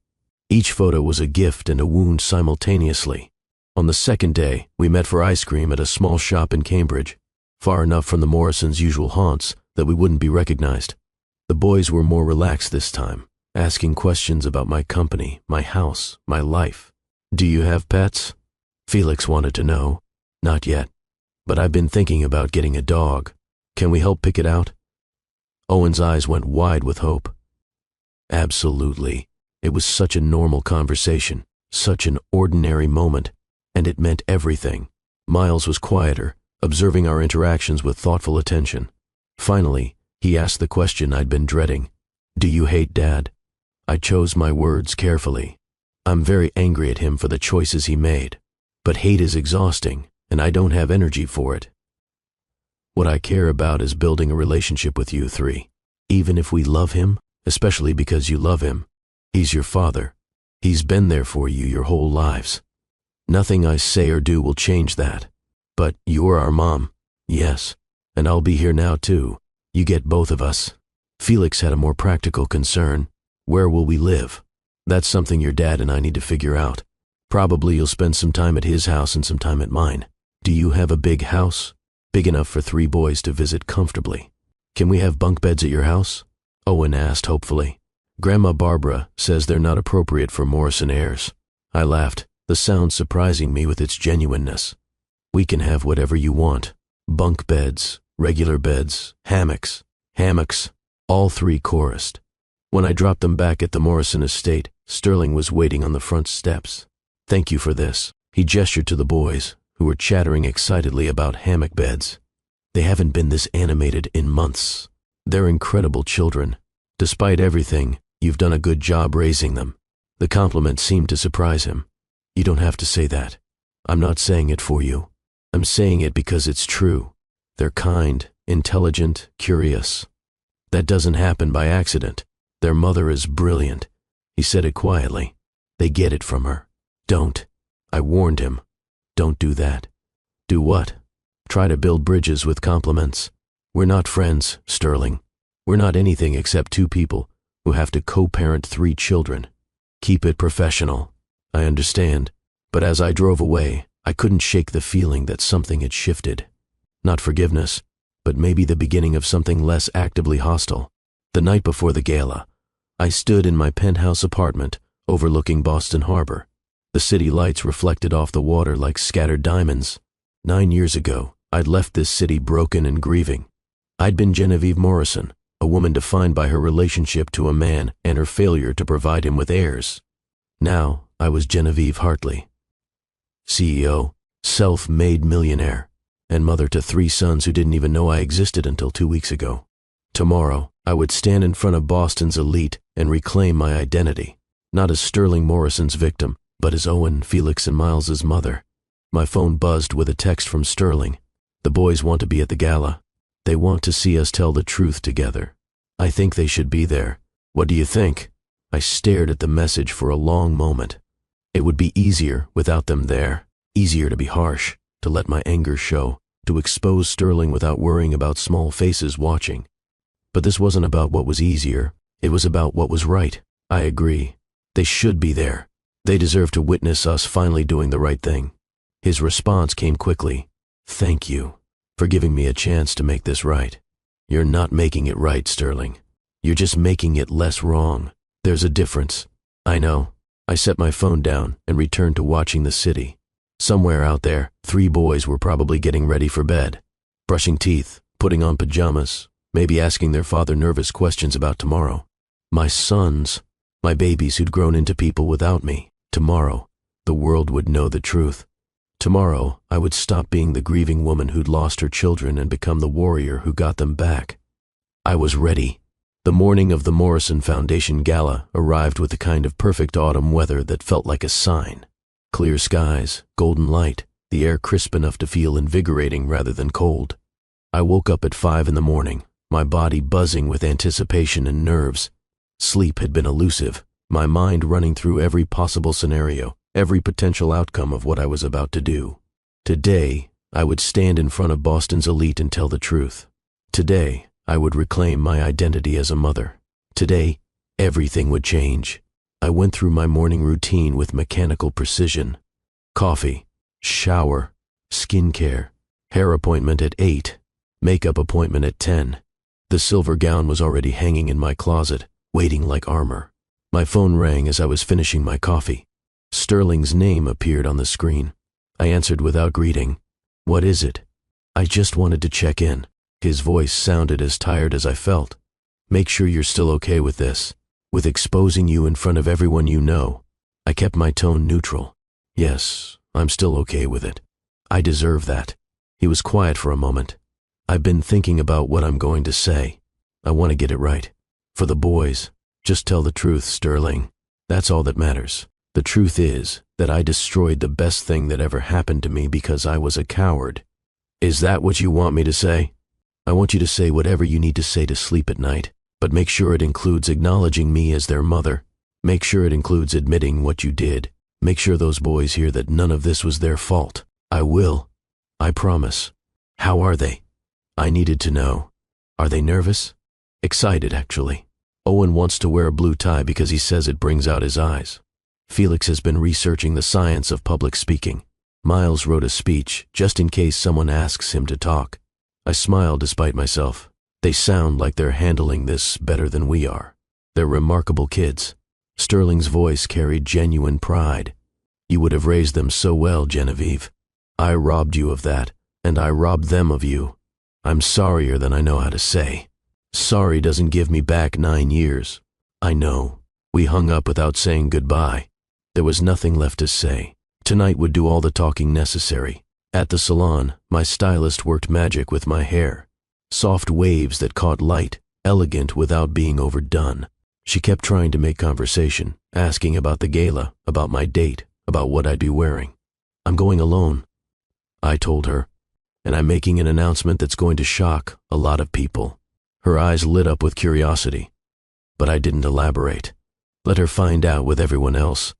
Each photo was a gift and a wound simultaneously. On the second day, we met for ice cream at a small shop in Cambridge, far enough from the Morrisons' usual haunts that we wouldn't be recognized. The boys were more relaxed this time, asking questions about my company, my house, my life. Do you have pets? Felix wanted to know. Not yet. But I've been thinking about getting a dog. Can we help pick it out? Owen's eyes went wide with hope. Absolutely. It was such a normal conversation, such an ordinary moment, and it meant everything. Miles was quieter, observing our interactions with thoughtful attention. Finally, he asked the question I'd been dreading. Do you hate Dad? I chose my words carefully. I'm very angry at him for the choices he made, but hate is exhausting, and I don't have energy for it. What I care about is building a relationship with you three. Even if we love him, especially because you love him, he's your father. He's been there for you your whole lives. Nothing I say or do will change that. But you're our mom, yes, and I'll be here now too. You get both of us. Felix had a more practical concern. Where will we live? That's something your dad and I need to figure out. Probably you'll spend some time at his house and some time at mine. Do you have a big house? Big enough for 3 boys to visit comfortably. Can we have bunk beds at your house? Owen asked hopefully. Grandma Barbara says they're not appropriate for Morrison heirs. I laughed, the sound surprising me with its genuineness. We can have whatever you want. Bunk beds, regular beds, hammocks, all 3 chorused. When I dropped them back at the Morrison estate, Sterling was waiting on the front steps. Thank you for this. He gestured to the boys, who were chattering excitedly about hammock beds. They haven't been this animated in months. They're incredible children. Despite everything, you've done a good job raising them. The compliment seemed to surprise him. You don't have to say that. I'm not saying it for you. I'm saying it because it's true. They're kind, intelligent, curious. That doesn't happen by accident. Their mother is brilliant. He said it quietly. They get it from her. Don't. I warned him. Don't do that. Do what? Try to build bridges with compliments. We're not friends, Sterling. We're not anything except 2 people who have to co-parent 3 children. Keep it professional. I understand. But as I drove away, I couldn't shake the feeling that something had shifted. Not forgiveness, but maybe the beginning of something less actively hostile. The night before the gala, I stood in my penthouse apartment overlooking Boston Harbor. The city lights reflected off the water like scattered diamonds. 9 years ago, I'd left this city broken and grieving. I'd been Genevieve Morrison, a woman defined by her relationship to a man and her failure to provide him with heirs. Now, I was Genevieve Hartley, CEO, self-made millionaire, and mother to 3 sons who didn't even know I existed until 2 weeks ago. Tomorrow, I would stand in front of Boston's elite and reclaim my identity, not as Sterling Morrison's victim, but as Owen, Felix, and Miles's mother. My phone buzzed with a text from Sterling. The boys want to be at the gala. They want to see us tell the truth together. I think they should be there. What do you think? I stared at the message for a long moment. It would be easier without them there, easier to be harsh, to let my anger show, to expose Sterling without worrying about small faces watching. But this wasn't about what was easier. It was about what was right. I agree. They should be there. They deserve to witness us finally doing the right thing. His response came quickly. Thank you for giving me a chance to make this right. You're not making it right, Sterling. You're just making it less wrong. There's a difference. I know. I set my phone down and returned to watching the city. Somewhere out there, 3 boys were probably getting ready for bed, brushing teeth, putting on pajamas, maybe asking their father nervous questions about tomorrow. My sons, my babies who'd grown into people without me. Tomorrow, the world would know the truth. Tomorrow, I would stop being the grieving woman who'd lost her children and become the warrior who got them back. I was ready. The morning of the Morrison Foundation Gala arrived with the kind of perfect autumn weather that felt like a sign. Clear skies, golden light, the air crisp enough to feel invigorating rather than cold. I woke up at 5 in the morning, my body buzzing with anticipation and nerves. Sleep had been elusive, my mind running through every possible scenario, every potential outcome of what I was about to do. Today, I would stand in front of Boston's elite and tell the truth. Today, I would reclaim my identity as a mother. Today, everything would change. I went through my morning routine with mechanical precision. Coffee, shower, skincare, hair appointment at 8, makeup appointment at 10. The silver gown was already hanging in my closet, waiting like armor. My phone rang as I was finishing my coffee. Sterling's name appeared on the screen. I answered without greeting. "What is it?" "I just wanted to check in." His voice sounded as tired as I felt. "Make sure you're still okay with this, with exposing you in front of everyone you know." I kept my tone neutral. "Yes, I'm still okay with it. I deserve that." He was quiet for a moment. "I've been thinking about what I'm going to say. I want to get it right. For the boys, just tell the truth, Sterling. That's all that matters. The truth is that I destroyed the best thing that ever happened to me because I was a coward." "Is that what you want me to say?" "I want you to say whatever you need to say to sleep at night, but make sure it includes acknowledging me as their mother. Make sure it includes admitting what you did. Make sure those boys hear that none of this was their fault." "I will. I promise." "How are they?" I needed to know. "Are they nervous?" "Excited, actually. Owen wants to wear a blue tie because he says it brings out his eyes. Felix has been researching the science of public speaking. Miles wrote a speech just in case someone asks him to talk." I smiled despite myself. They sound like they're handling this better than we are. They're remarkable kids. Sterling's voice carried genuine pride. "You would have raised them so well, Genevieve. I robbed you of that, and I robbed them of you. I'm sorrier than I know how to say. Sorry doesn't give me back 9 years. I know. We hung up without saying goodbye. There was nothing left to say. Tonight would do all the talking necessary. At the salon, my stylist worked magic with my hair. Soft waves that caught light, elegant without being overdone. She kept trying to make conversation, asking about the gala, about my date, about what I'd be wearing. "I'm going alone," I told her, "and I'm making an announcement that's going to shock a lot of people." Her eyes lit up with curiosity, but I didn't elaborate. Let her find out with everyone else.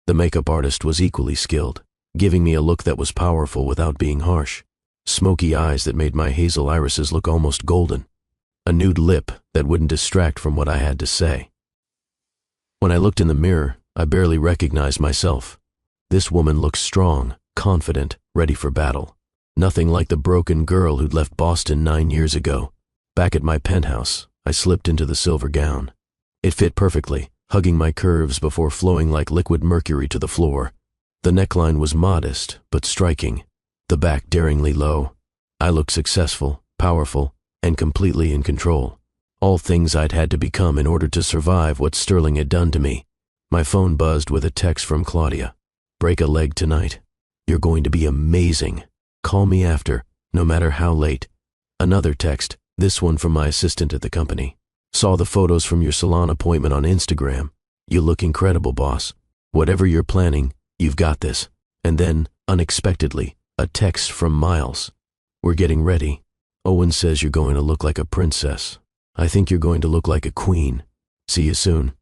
The makeup artist was equally skilled, giving me a look that was powerful without being harsh. Smoky eyes that made my hazel irises look almost golden. A nude lip that wouldn't distract from what I had to say. When I looked in the mirror, I barely recognized myself. This woman looked strong, confident, ready for battle. Nothing like the broken girl who'd left Boston 9 years ago. Back at my penthouse, I slipped into the silver gown. It fit perfectly, hugging my curves before flowing like liquid mercury to the floor. The neckline was modest, but striking, the back daringly low. I looked successful, powerful, and completely in control. All things I'd had to become in order to survive what Sterling had done to me. My phone buzzed with a text from Claudia. "Break a leg tonight. You're going to be amazing. Call me after, no matter how late." Another text, this one from my assistant at the company. "Saw the photos from your salon appointment on Instagram. You look incredible, boss. Whatever you're planning, you've got this." And then, unexpectedly, a text from Miles. "We're getting ready. Owen says you're going to look like a princess. I think you're going to look like a queen. See you soon."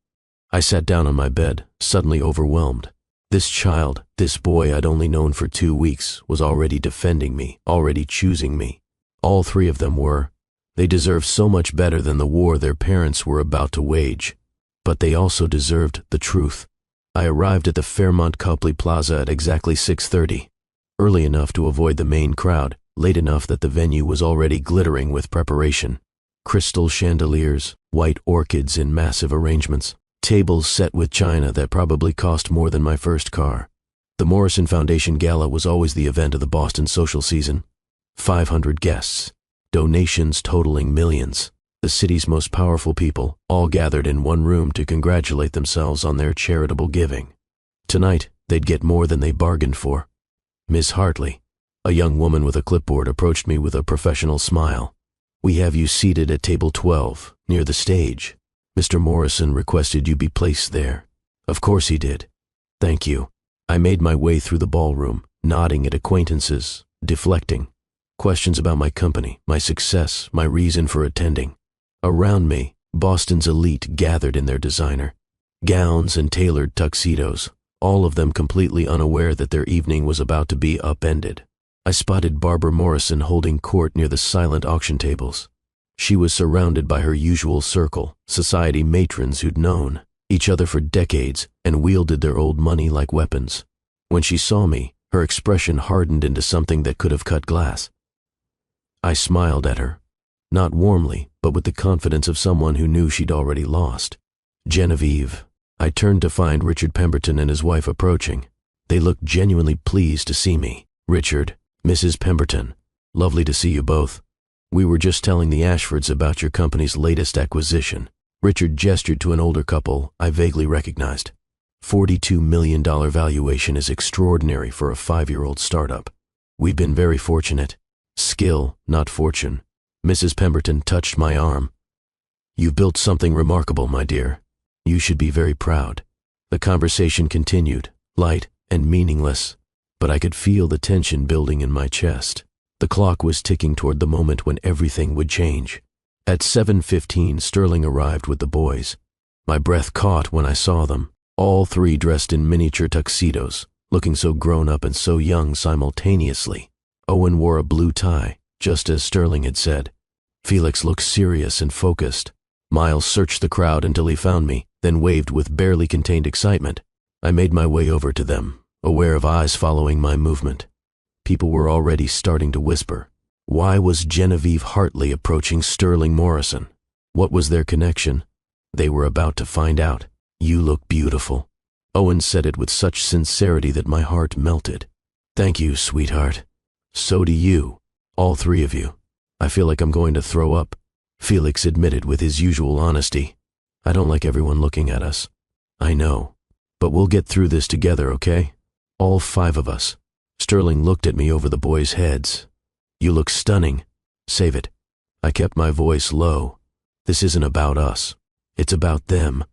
I sat down on my bed, suddenly overwhelmed. This child, this boy I'd only known for 2 weeks, was already defending me, already choosing me. All 3 of them were. They deserved so much better than the war their parents were about to wage. But they also deserved the truth. I arrived at the Fairmont Copley Plaza at exactly 6:30. Early enough to avoid the main crowd, late enough that the venue was already glittering with preparation. Crystal chandeliers, white orchids in massive arrangements, tables set with china that probably cost more than my first car. The Morrison Foundation Gala was always the event of the Boston social season. 500 guests, donations totaling millions. The city's most powerful people all gathered in one room to congratulate themselves on their charitable giving. Tonight, they'd get more than they bargained for. Miss Hartley, a young woman with a clipboard, approached me with a professional smile. "We have you seated at table 12, near the stage. Mr. Morrison requested you be placed there." "Of course he did." "Thank you." I made my way through the ballroom, nodding at acquaintances, deflecting. Questions about my company, my success, my reason for attending. Around me, Boston's elite gathered in their designer gowns and tailored tuxedos, all of them completely unaware that their evening was about to be upended. I spotted Barbara Morrison holding court near the silent auction tables. She was surrounded by her usual circle, society matrons who'd known each other for decades and wielded their old money like weapons. When she saw me, her expression hardened into something that could have cut glass. I smiled at her, not warmly, but with the confidence of someone who knew she'd already lost. "Genevieve, I turned to find Richard Pemberton and his wife approaching. They looked genuinely pleased to see me. Richard, Mrs. Pemberton, lovely to see you both. We were just telling the Ashfords about your company's latest acquisition. Richard gestured to an older couple I vaguely recognized. $42 million valuation is extraordinary for a 5-year-old startup. We've been very fortunate. Skill, not fortune. Mrs. Pemberton touched my arm. You've built something remarkable, my dear. You should be very proud. The conversation continued, light and meaningless, but I could feel the tension building in my chest. The clock was ticking toward the moment when everything would change. At 7:15, Sterling arrived with the boys. My breath caught when I saw them, all three dressed in miniature tuxedos, looking so grown up and so young simultaneously. Owen wore a blue tie, just as Sterling had said. Felix looked serious and focused. Miles searched the crowd until he found me, then waved with barely contained excitement. I made my way over to them, aware of eyes following my movement. People were already starting to whisper. Why was Genevieve Hartley approaching Sterling Morrison? What was their connection? They were about to find out. You look beautiful. Owen said it with such sincerity that my heart melted. Thank you, sweetheart. So do you, all three of you. I feel like I'm going to throw up. Felix admitted with his usual honesty. I don't like everyone looking at us. I know. But we'll get through this together, okay? All 5 of us. Sterling looked at me over the boys' heads. You look stunning. Save it. I kept my voice low. This isn't about us. It's about them.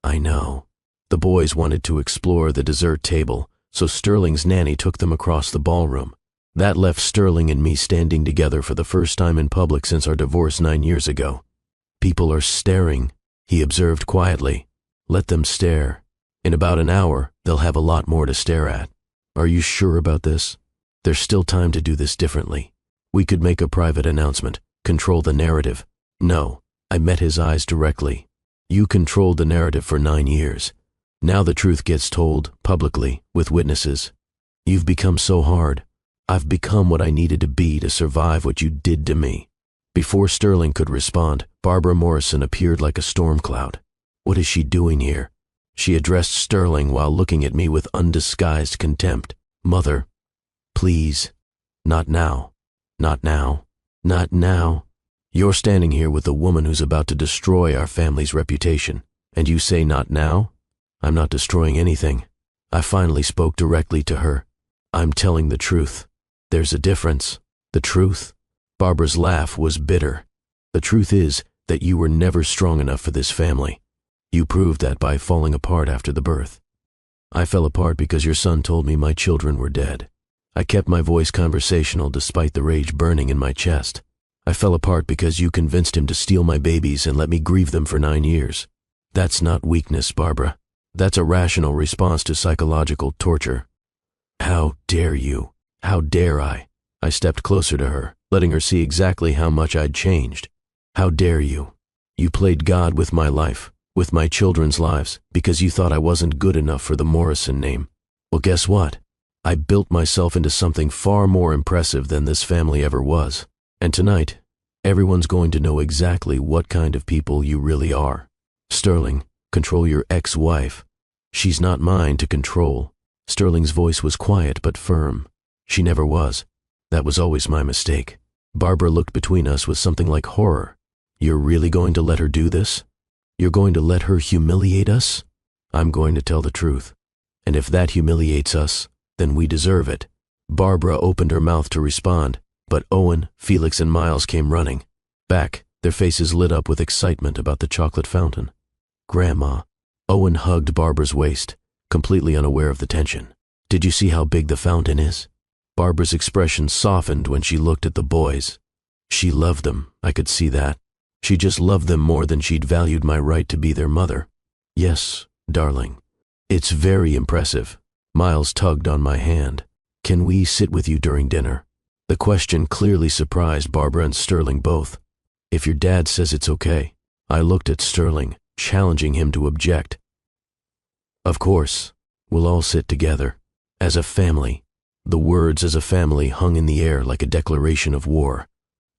I know. The boys wanted to explore the dessert table, so Sterling's nanny took them across the ballroom. That left Sterling and me standing together for the first time in public since our divorce 9 years ago. People are staring, he observed quietly. Let them stare. In about an hour, they'll have a lot more to stare at. Are you sure about this? There's still time to do this differently. We could make a private announcement, control the narrative. No, I met his eyes directly. You controlled the narrative for 9 years. Now the truth gets told, publicly, with witnesses. You've become so hard. I've become what I needed to be to survive what you did to me. Before Sterling could respond, Barbara Morrison appeared like a storm cloud. What is she doing here? She addressed Sterling while looking at me with undisguised contempt. Mother, please, not now, not now, not now. You're standing here with a woman who's about to destroy our family's reputation, and you say not now? I'm not destroying anything. I finally spoke directly to her. I'm telling the truth. There's a difference. The truth? Barbara's laugh was bitter. The truth is that you were never strong enough for this family. You proved that by falling apart after the birth. I fell apart because your son told me my children were dead. I kept my voice conversational despite the rage burning in my chest. I fell apart because you convinced him to steal my babies and let me grieve them for 9 years. That's not weakness, Barbara. That's a rational response to psychological torture. How dare you? How dare I? I stepped closer to her, letting her see exactly how much I'd changed. How dare you? You played God with my life, with my children's lives, because you thought I wasn't good enough for the Morrison name. Well, guess what? I built myself into something far more impressive than this family ever was. And tonight, everyone's going to know exactly what kind of people you really are. Sterling, control your ex-wife. She's not mine to control. Sterling's voice was quiet but firm. She never was. That was always my mistake. Barbara looked between us with something like horror. You're really going to let her do this? You're going to let her humiliate us? I'm going to tell the truth. And if that humiliates us, then we deserve it. Barbara opened her mouth to respond, but Owen, Felix, and Miles came running. Back, their faces lit up with excitement about the chocolate fountain. Grandma. Owen hugged Barbara's waist, completely unaware of the tension. Did you see how big the fountain is? Barbara's expression softened when she looked at the boys. She loved them, I could see that. She just loved them more than she'd valued my right to be their mother. Yes, darling. It's very impressive. Miles tugged on my hand. Can we sit with you during dinner? The question clearly surprised Barbara and Sterling both. If your dad says it's okay. I looked at Sterling, challenging him to object. Of course, we'll all sit together. As a family. The words as a family hung in the air like a declaration of war.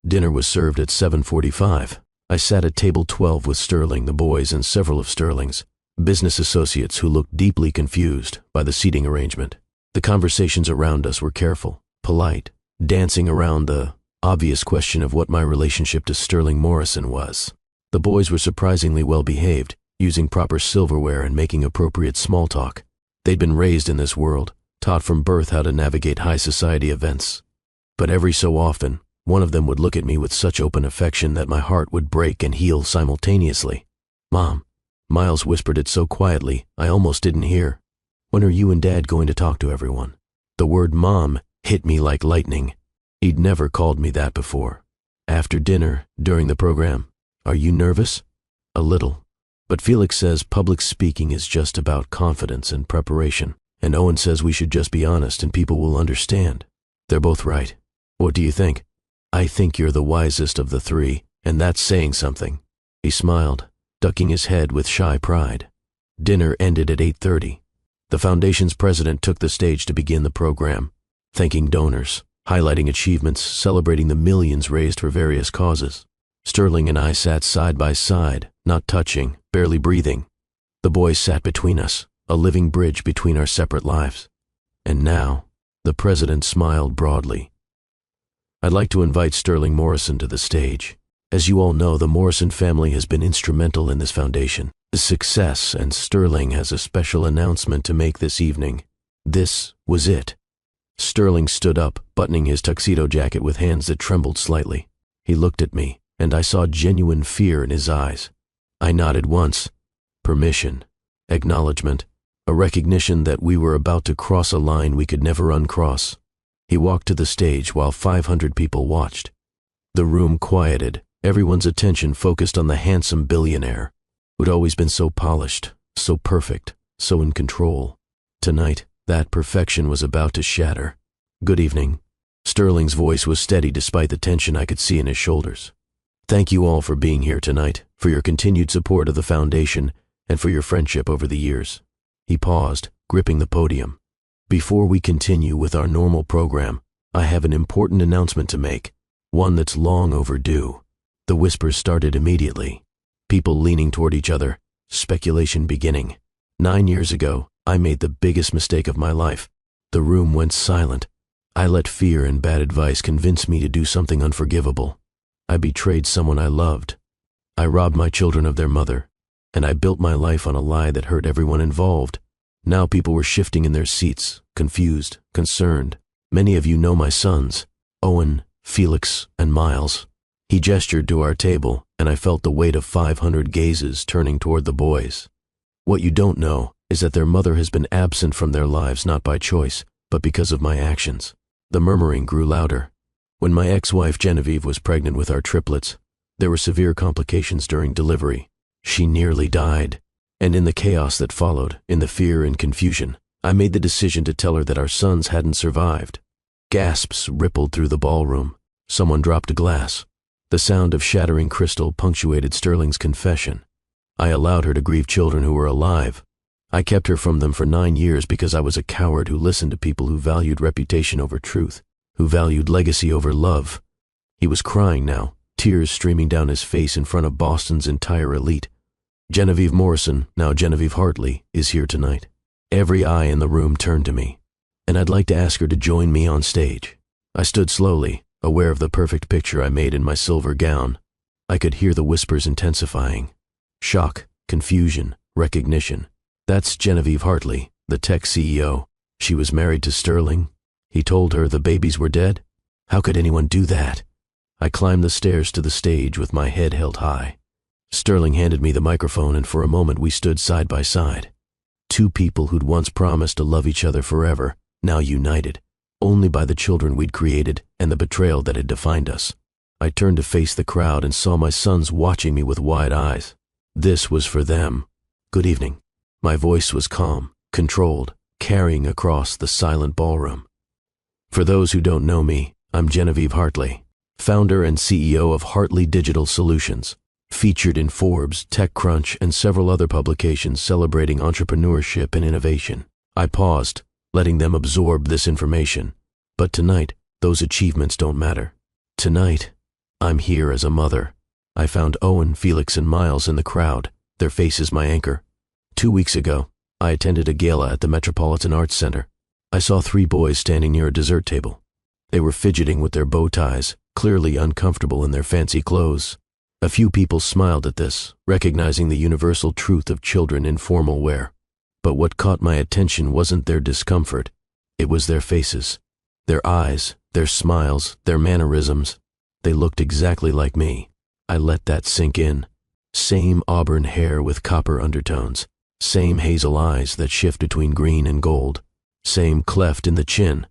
Dinner was served at 7:45. I sat at table 12 with Sterling, the boys, and several of Sterling's business associates who looked deeply confused by the seating arrangement. The conversations around us were careful, polite, dancing around the obvious question of what my relationship to Sterling Morrison was. The boys were surprisingly well behaved, using proper silverware and making appropriate small talk. They'd been raised in this world, taught from birth how to navigate high society events. But every so often, one of them would look at me with such open affection that my heart would break and heal simultaneously. "Mom," Miles whispered it so quietly I almost didn't hear. "When are you and Dad going to talk to everyone?" The word Mom hit me like lightning. He'd never called me that before. After dinner, during the program, "Are you nervous?" "A little. But Felix says public speaking is just about confidence and preparation, and Owen says we should just be honest and people will understand." "They're both right. What do you think?" "I think you're the wisest of the three, and that's saying something." He smiled, ducking his head with shy pride. Dinner ended at 8:30. The foundation's president took the stage to begin the program, thanking donors, highlighting achievements, celebrating the millions raised for various causes. Sterling and I sat side by side, not touching, barely breathing. The boys sat between us, a living bridge between our separate lives. And now, the president smiled broadly. "I'd like to invite Sterling Morrison to the stage. As you all know, the Morrison family has been instrumental in this foundation's success, and Sterling has a special announcement to make this evening." This was it. Sterling stood up, buttoning his tuxedo jacket with hands that trembled slightly. He looked at me, and I saw genuine fear in his eyes. I nodded once. Permission, acknowledgement, a recognition that we were about to cross a line we could never uncross. He walked to the stage while 500 people watched. The room quieted, everyone's attention focused on the handsome billionaire, who'd always been so polished, so perfect, so in control. Tonight, that perfection was about to shatter. "Good evening." Sterling's voice was steady despite the tension I could see in his shoulders. "Thank you all for being here tonight, for your continued support of the foundation, and for your friendship over the years." He paused, gripping the podium. "Before we continue with our normal program, I have an important announcement to make, one that's long overdue." The whispers started immediately, people leaning toward each other, speculation beginning. 9 years ago, I made the biggest mistake of my life. The room went silent. I let fear and bad advice convince me to do something unforgivable. I betrayed someone I loved. I robbed my children of their mother, and I built my life on a lie that hurt everyone involved. Now people were shifting in their seats, confused, concerned. Many of you know my sons, Owen, Felix, and Miles. He gestured to our table, and I felt the weight of 500 gazes turning toward the boys. What you don't know is that their mother has been absent from their lives not by choice, but because of my actions. The murmuring grew louder. When my ex-wife Genevieve was pregnant with our triplets, there were severe complications during delivery. She nearly died. And in the chaos that followed, in the fear and confusion, I made the decision to tell her that our sons hadn't survived. Gasps rippled through the ballroom. Someone dropped a glass. The sound of shattering crystal punctuated Sterling's confession. I allowed her to grieve children who were alive. I kept her from them for 9 years because I was a coward who listened to people who valued reputation over truth, who valued legacy over love. He was crying now, tears streaming down his face in front of Boston's entire elite. Genevieve Morrison, now Genevieve Hartley, is here tonight. Every eye in the room turned to me, and I'd like to ask her to join me on stage. I stood slowly, aware of the perfect picture I made in my silver gown. I could hear the whispers intensifying. Shock, confusion, recognition. That's Genevieve Hartley, the tech CEO. She was married to Sterling. He told her the babies were dead? How could anyone do that? I climbed the stairs to the stage with my head held high. Sterling handed me the microphone, and for a moment we stood side by side. Two people who'd once promised to love each other forever, now united, only by the children we'd created and the betrayal that had defined us. I turned to face the crowd and saw my sons watching me with wide eyes. This was for them. "Good evening." My voice was calm, controlled, carrying across the silent ballroom. For those who don't know me, I'm Genevieve Hartley, founder and CEO of Hartley Digital Solutions, featured in Forbes, TechCrunch, and several other publications celebrating entrepreneurship and innovation. I paused, letting them absorb this information. But tonight, those achievements don't matter. Tonight, I'm here as a mother. I found Owen, Felix, and Miles in the crowd, their faces my anchor. 2 weeks ago, I attended a gala at the Metropolitan Arts Center. I saw 3 boys standing near a dessert table. They were fidgeting with their bow ties, clearly uncomfortable in their fancy clothes. A few people smiled at this, recognizing the universal truth of children in formal wear. But what caught my attention wasn't their discomfort. It was their faces, their eyes, their smiles, their mannerisms. They looked exactly like me. I let that sink in. Same auburn hair with copper undertones. Same hazel eyes that shift between green and gold. Same cleft in the chin.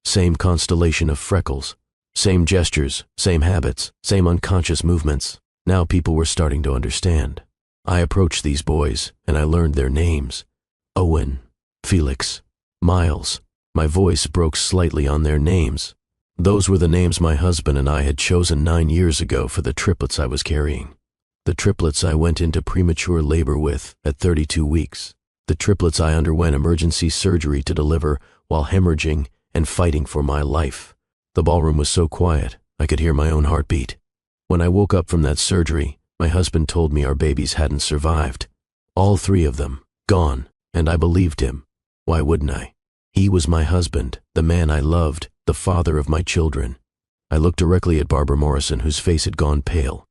Same constellation of freckles. Same gestures, same habits, same unconscious movements. Now people were starting to understand. I approached these boys, and I learned their names. Owen, Felix, Miles. My voice broke slightly on their names. Those were the names my husband and I had chosen 9 years ago for the triplets I was carrying. The triplets I went into premature labor with at 32 weeks. The triplets I underwent emergency surgery to deliver while hemorrhaging and fighting for my life. The ballroom was so quiet, I could hear my own heartbeat. When I woke up from that surgery, my husband told me our babies hadn't survived. All 3 of them, gone, and I believed him. Why wouldn't I? He was my husband, the man I loved, the father of my children. I looked directly at Barbara Morrison, whose face had gone pale.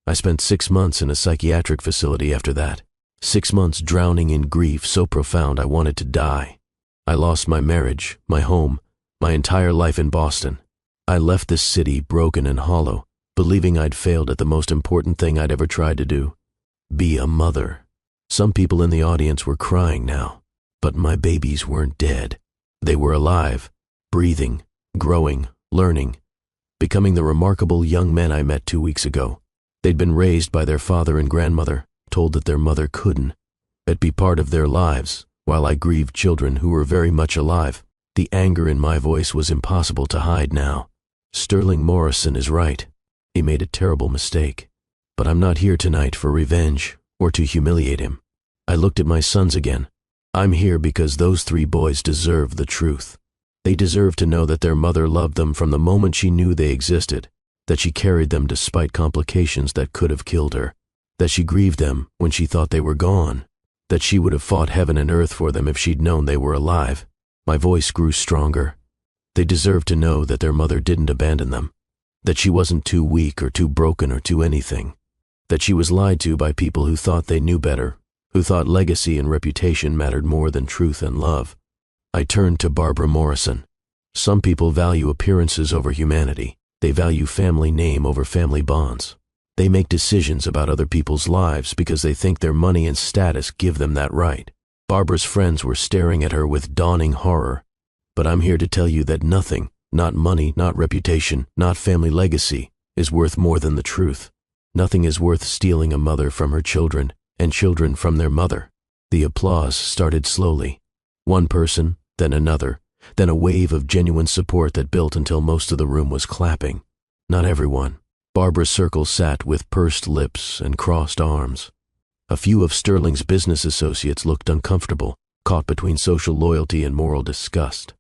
I spent 6 months in a psychiatric facility after that. 6 months drowning in grief so profound I wanted to die. I lost my marriage, my home, my entire life in Boston. I left this city broken and hollow, believing I'd failed at the most important thing I'd ever tried to do. Be a mother. Some people in the audience were crying now, but my babies weren't dead. They were alive, breathing, growing, learning, becoming the remarkable young men I met 2 weeks ago. They'd been raised by their father and grandmother, told that their mother couldn't. It'd be part of their lives, while I grieved children who were very much alive. The anger in my voice was impossible to hide now. Sterling Morrison is right. He made a terrible mistake. But I'm not here tonight for revenge or to humiliate him. I looked at my sons again. I'm here because those 3 boys deserve the truth. They deserve to know that their mother loved them from the moment she knew they existed, that she carried them despite complications that could have killed her, that she grieved them when she thought they were gone, that she would have fought heaven and earth for them if she'd known they were alive. My voice grew stronger. They deserve to know that their mother didn't abandon them, that she wasn't too weak or too broken or too anything, that she was lied to by people who thought they knew better, who thought legacy and reputation mattered more than truth and love. I turned to Barbara Morrison. Some people value appearances over humanity. They value family name over family bonds. They make decisions about other people's lives because they think their money and status give them that right. Barbara's friends were staring at her with dawning horror. But I'm here to tell you that nothing, not money, not reputation, not family legacy, is worth more than the truth. Nothing is worth stealing a mother from her children and children from their mother. The applause started slowly. One person, then another, then a wave of genuine support that built until most of the room was clapping. Not everyone. Barbara's circle sat with pursed lips and crossed arms. A few of Sterling's business associates looked uncomfortable, caught between social loyalty and moral disgust.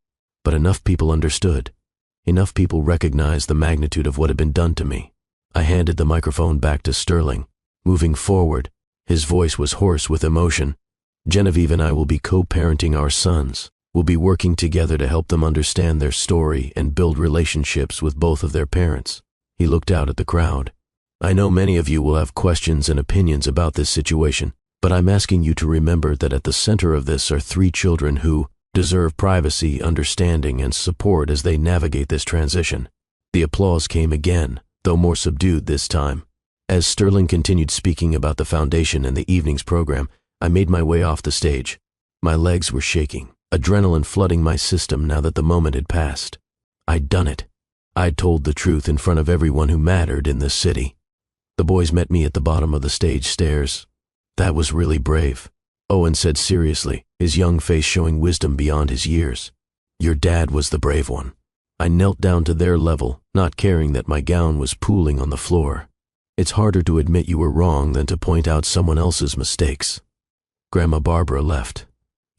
But enough people understood. Enough people recognized the magnitude of what had been done to me. I handed the microphone back to Sterling. Moving forward, his voice was hoarse with emotion. Genevieve and I will be co-parenting our sons. We'll be working together to help them understand their story and build relationships with both of their parents. He looked out at the crowd. I know many of you will have questions and opinions about this situation, but I'm asking you to remember that at the center of this are 3 children who deserve privacy, understanding, and support as they navigate this transition. The applause came again, though more subdued this time. As Sterling continued speaking about the foundation and the evening's program, I made my way off the stage. My legs were shaking, adrenaline flooding my system now that the moment had passed. I'd done it. I'd told the truth in front of everyone who mattered in this city. The boys met me at the bottom of the stage stairs. That was really brave, Owen said seriously, his young face showing wisdom beyond his years. Your dad was the brave one. I knelt down to their level, not caring that my gown was pooling on the floor. It's harder to admit you were wrong than to point out someone else's mistakes. Grandma Barbara left.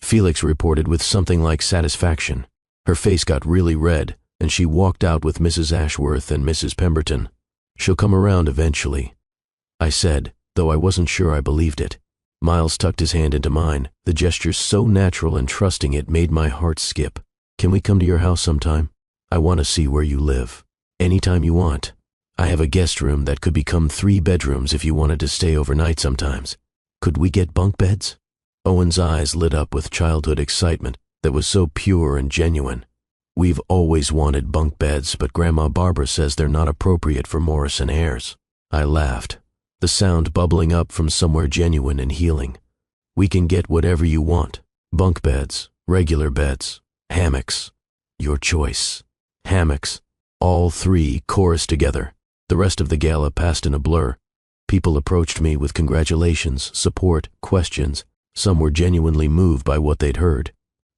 Felix reported with something like satisfaction. Her face got really red, and she walked out with Mrs. Ashworth and Mrs. Pemberton. She'll come around eventually, I said, though I wasn't sure I believed it. Miles tucked his hand into mine, the gesture so natural and trusting it made my heart skip. Can we come to your house sometime? I want to see where you live. Anytime you want. I have a guest room that could become 3 bedrooms if you wanted to stay overnight sometimes. Could we get bunk beds? Owen's eyes lit up with childhood excitement that was so pure and genuine. We've always wanted bunk beds, but Grandma Barbara says they're not appropriate for Morrison heirs. I laughed, the sound bubbling up from somewhere genuine and healing. We can get whatever you want. Bunk beds, regular beds, hammocks. Your choice. Hammocks. All 3 chorused together. The rest of the gala passed in a blur. People approached me with congratulations, support, questions. Some were genuinely moved by what they'd heard.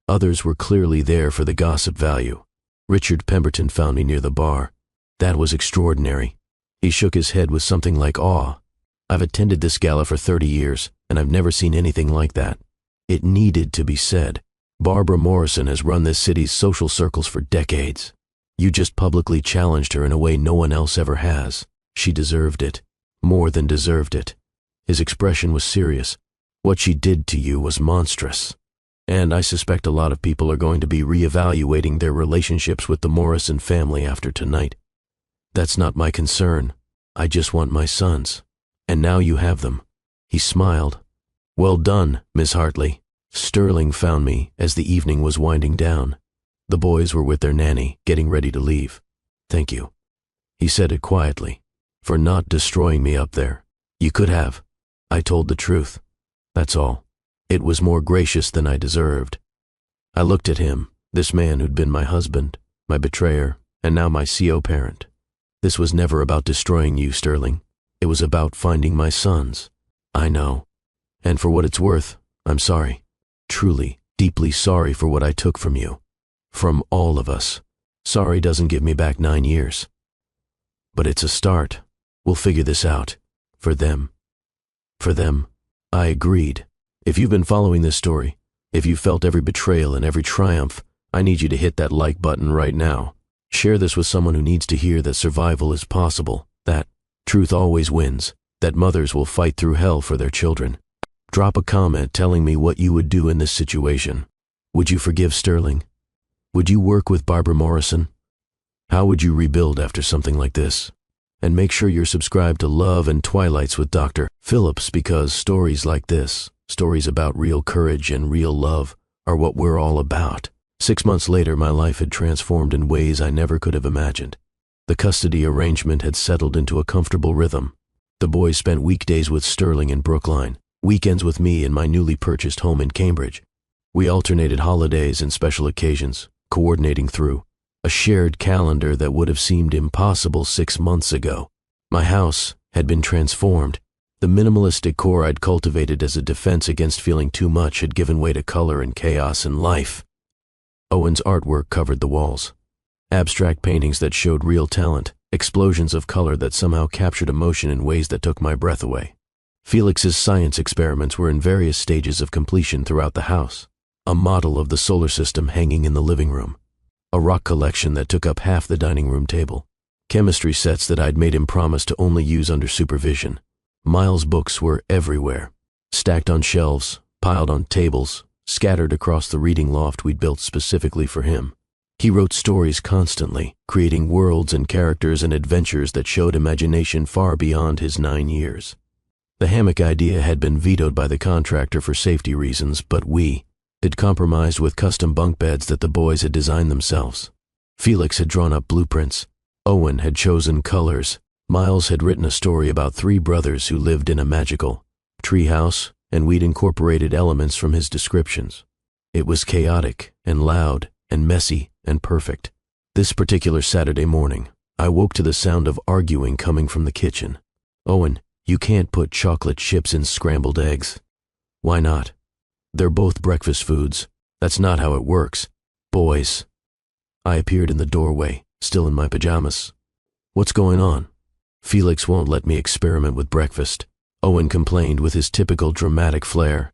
Others were clearly there for the gossip value. Richard Pemberton found me near the bar. That was extraordinary. He shook his head with something like awe. I've attended this gala for 30 years, and I've never seen anything like that. It needed to be said. Barbara Morrison has run this city's social circles for decades. You just publicly challenged her in a way no one else ever has. She deserved it. More than deserved it. His expression was serious. What she did to you was monstrous. And I suspect a lot of people are going to be reevaluating their relationships with the Morrison family after tonight. That's not my concern. I just want my sons. And now you have them. He smiled. Well done, Miss Hartley. Sterling found me as the evening was winding down. The boys were with their nanny, getting ready to leave. Thank you. He said it quietly. For not destroying me up there. You could have. I told the truth. That's all. It was more gracious than I deserved. I looked at him, this man who'd been my husband, my betrayer, and now my CO parent. This was never about destroying you, Sterling. It was about finding my sons. I know. And for what it's worth, I'm sorry. Truly, deeply sorry for what I took from you. From all of us. Sorry doesn't give me back 9 years. But it's a start. We'll figure this out. For them. For them. I agreed. If you've been following this story, if you felt every betrayal and every triumph, I need you to hit that like button right now. Share this with someone who needs to hear that survival is possible, that truth always wins, that mothers will fight through hell for their children. Drop a comment telling me what you would do in this situation. Would you forgive Sterling? Would you work with Barbara Morrison? How would you rebuild after something like this? And make sure you're subscribed to Love and Twilights with Dr. Phillips, because stories like this, stories about real courage and real love, are what we're all about. 6 months later, my life had transformed in ways I never could have imagined. The custody arrangement had settled into a comfortable rhythm. The boys spent weekdays with Sterling in Brookline, weekends with me in my newly purchased home in Cambridge. We alternated holidays and special occasions, coordinating through a shared calendar that would have seemed impossible 6 months ago. My house had been transformed. The minimalist decor I'd cultivated as a defense against feeling too much had given way to color and chaos and life. Owen's artwork covered the walls. Abstract paintings that showed real talent, explosions of color that somehow captured emotion in ways that took my breath away. Felix's science experiments were in various stages of completion throughout the house. A model of the solar system hanging in the living room. A rock collection that took up half the dining room table. Chemistry sets that I'd made him promise to only use under supervision. Miles' books were everywhere, stacked on shelves, piled on tables, scattered across the reading loft we'd built specifically for him. He wrote stories constantly, creating worlds and characters and adventures that showed imagination far beyond his 9 years. The hammock idea had been vetoed by the contractor for safety reasons, but we had compromised with custom bunk beds that the boys had designed themselves. Felix had drawn up blueprints. Owen had chosen colors. Miles had written a story about 3 brothers who lived in a magical treehouse, and we'd incorporated elements from his descriptions. It was chaotic and loud and messy and perfect. This particular Saturday morning, I woke to the sound of arguing coming from the kitchen. Owen, you can't put chocolate chips in scrambled eggs. Why not? They're both breakfast foods. That's not how it works. Boys. I appeared in the doorway, still in my pajamas. What's going on? Felix won't let me experiment with breakfast. Owen complained with his typical dramatic flair.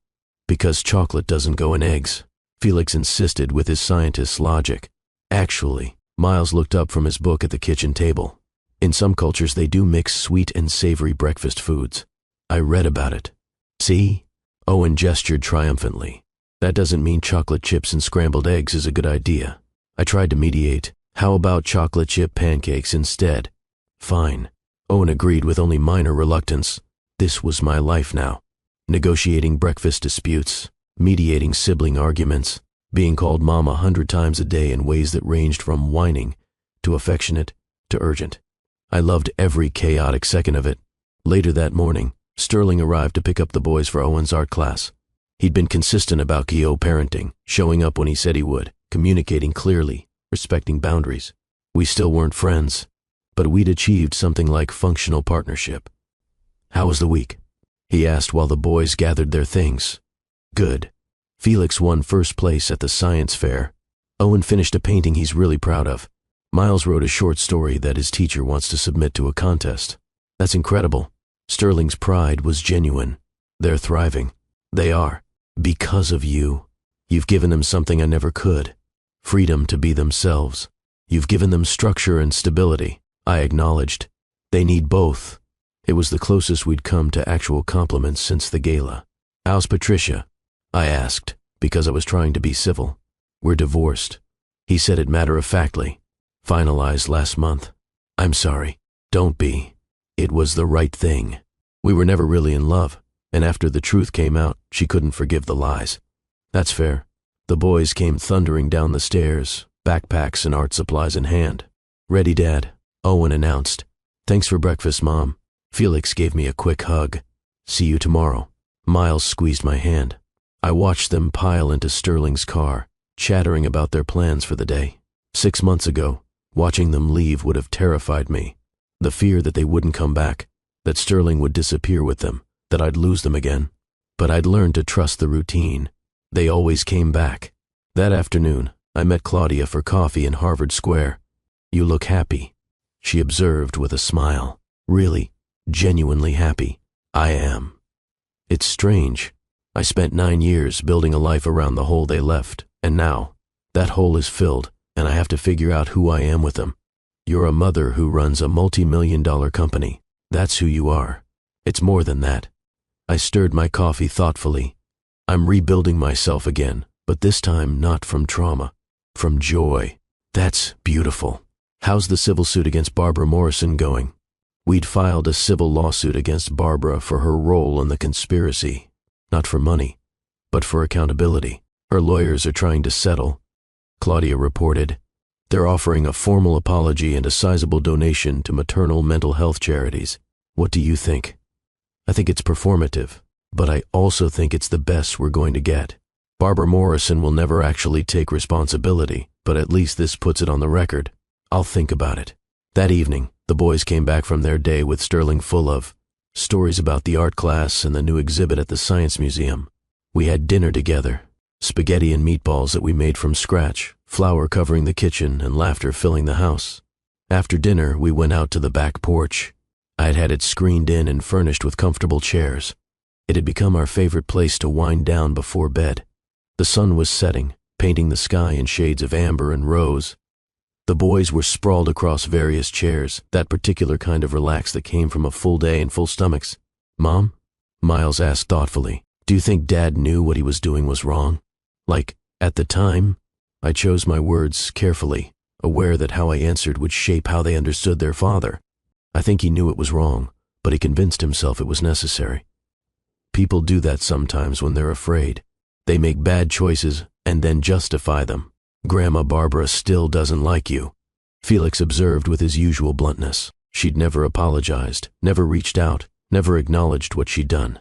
Because chocolate doesn't go in eggs. Felix insisted with his scientist's logic. Actually, Miles looked up from his book at the kitchen table. In some cultures they do mix sweet and savory breakfast foods. I read about it. See? Owen gestured triumphantly. That doesn't mean chocolate chips and scrambled eggs is a good idea. I tried to mediate. How about chocolate chip pancakes instead? Fine. Owen agreed with only minor reluctance. This was my life now. Negotiating breakfast disputes, mediating sibling arguments, being called Mom 100 times a day in ways that ranged from whining to affectionate to urgent. I loved every chaotic second of it. Later that morning, Sterling arrived to pick up the boys for Owen's art class. He'd been consistent about Kyo parenting, showing up when he said he would, communicating clearly, respecting boundaries. We still weren't friends, but we'd achieved something like functional partnership. How was the week? He asked while the boys gathered their things. Good. Felix won first place at the science fair. Owen finished a painting he's really proud of. Miles wrote a short story that his teacher wants to submit to a contest. That's incredible. Sterling's pride was genuine. They're thriving. They are. Because of you. You've given them something I never could. Freedom to be themselves. You've given them structure and stability. I acknowledged. They need both. It was the closest we'd come to actual compliments since the gala. How's Patricia? I asked, because I was trying to be civil. We're divorced. He said it matter-of-factly. Finalized last month. I'm sorry. Don't be. It was the right thing. We were never really in love, and after the truth came out, she couldn't forgive the lies. That's fair. The boys came thundering down the stairs, backpacks and art supplies in hand. Ready, Dad, Owen announced. Thanks for breakfast, Mom. Felix gave me a quick hug. See you tomorrow. Miles squeezed my hand. I watched them pile into Sterling's car, chattering about their plans for the day. 6 months ago, watching them leave would have terrified me. The fear that they wouldn't come back, that Sterling would disappear with them, that I'd lose them again. But I'd learned to trust the routine. They always came back. That afternoon, I met Claudia for coffee in Harvard Square. You look happy, she observed with a smile. Really, genuinely happy. I am. It's strange. I spent 9 years building a life around the hole they left, and now, that hole is filled, and I have to figure out who I am with them. You're a mother who runs a multi-million-dollar company. That's who you are. It's more than that. I stirred my coffee thoughtfully. I'm rebuilding myself again, but this time not from trauma, from joy. That's beautiful. How's the civil suit against Barbara Morrison going? We'd filed a civil lawsuit against Barbara for her role in the conspiracy. Not for money, but for accountability. Her lawyers are trying to settle, Claudia reported. They're offering a formal apology and a sizable donation to maternal mental health charities. What do you think? I think it's performative, but I also think it's the best we're going to get. Barbara Morrison will never actually take responsibility, but at least this puts it on the record. I'll think about it. That evening, the boys came back from their day with Sterling full of stories about the art class and the new exhibit at the Science Museum. We had dinner together, spaghetti and meatballs that we made from scratch, flour covering the kitchen and laughter filling the house. After dinner, we went out to the back porch. I'd had it screened in and furnished with comfortable chairs. It had become our favorite place to wind down before bed. The sun was setting, painting the sky in shades of amber and rose. The boys were sprawled across various chairs, that particular kind of relax that came from a full day and full stomachs. Mom? Miles asked thoughtfully, do you think Dad knew what he was doing was wrong? Like, at the time? I chose my words carefully, aware that how I answered would shape how they understood their father. I think he knew it was wrong, but he convinced himself it was necessary. People do that sometimes when they're afraid. They make bad choices and then justify them. Grandma Barbara still doesn't like you, Felix observed with his usual bluntness. She'd never apologized, never reached out, never acknowledged what she'd done.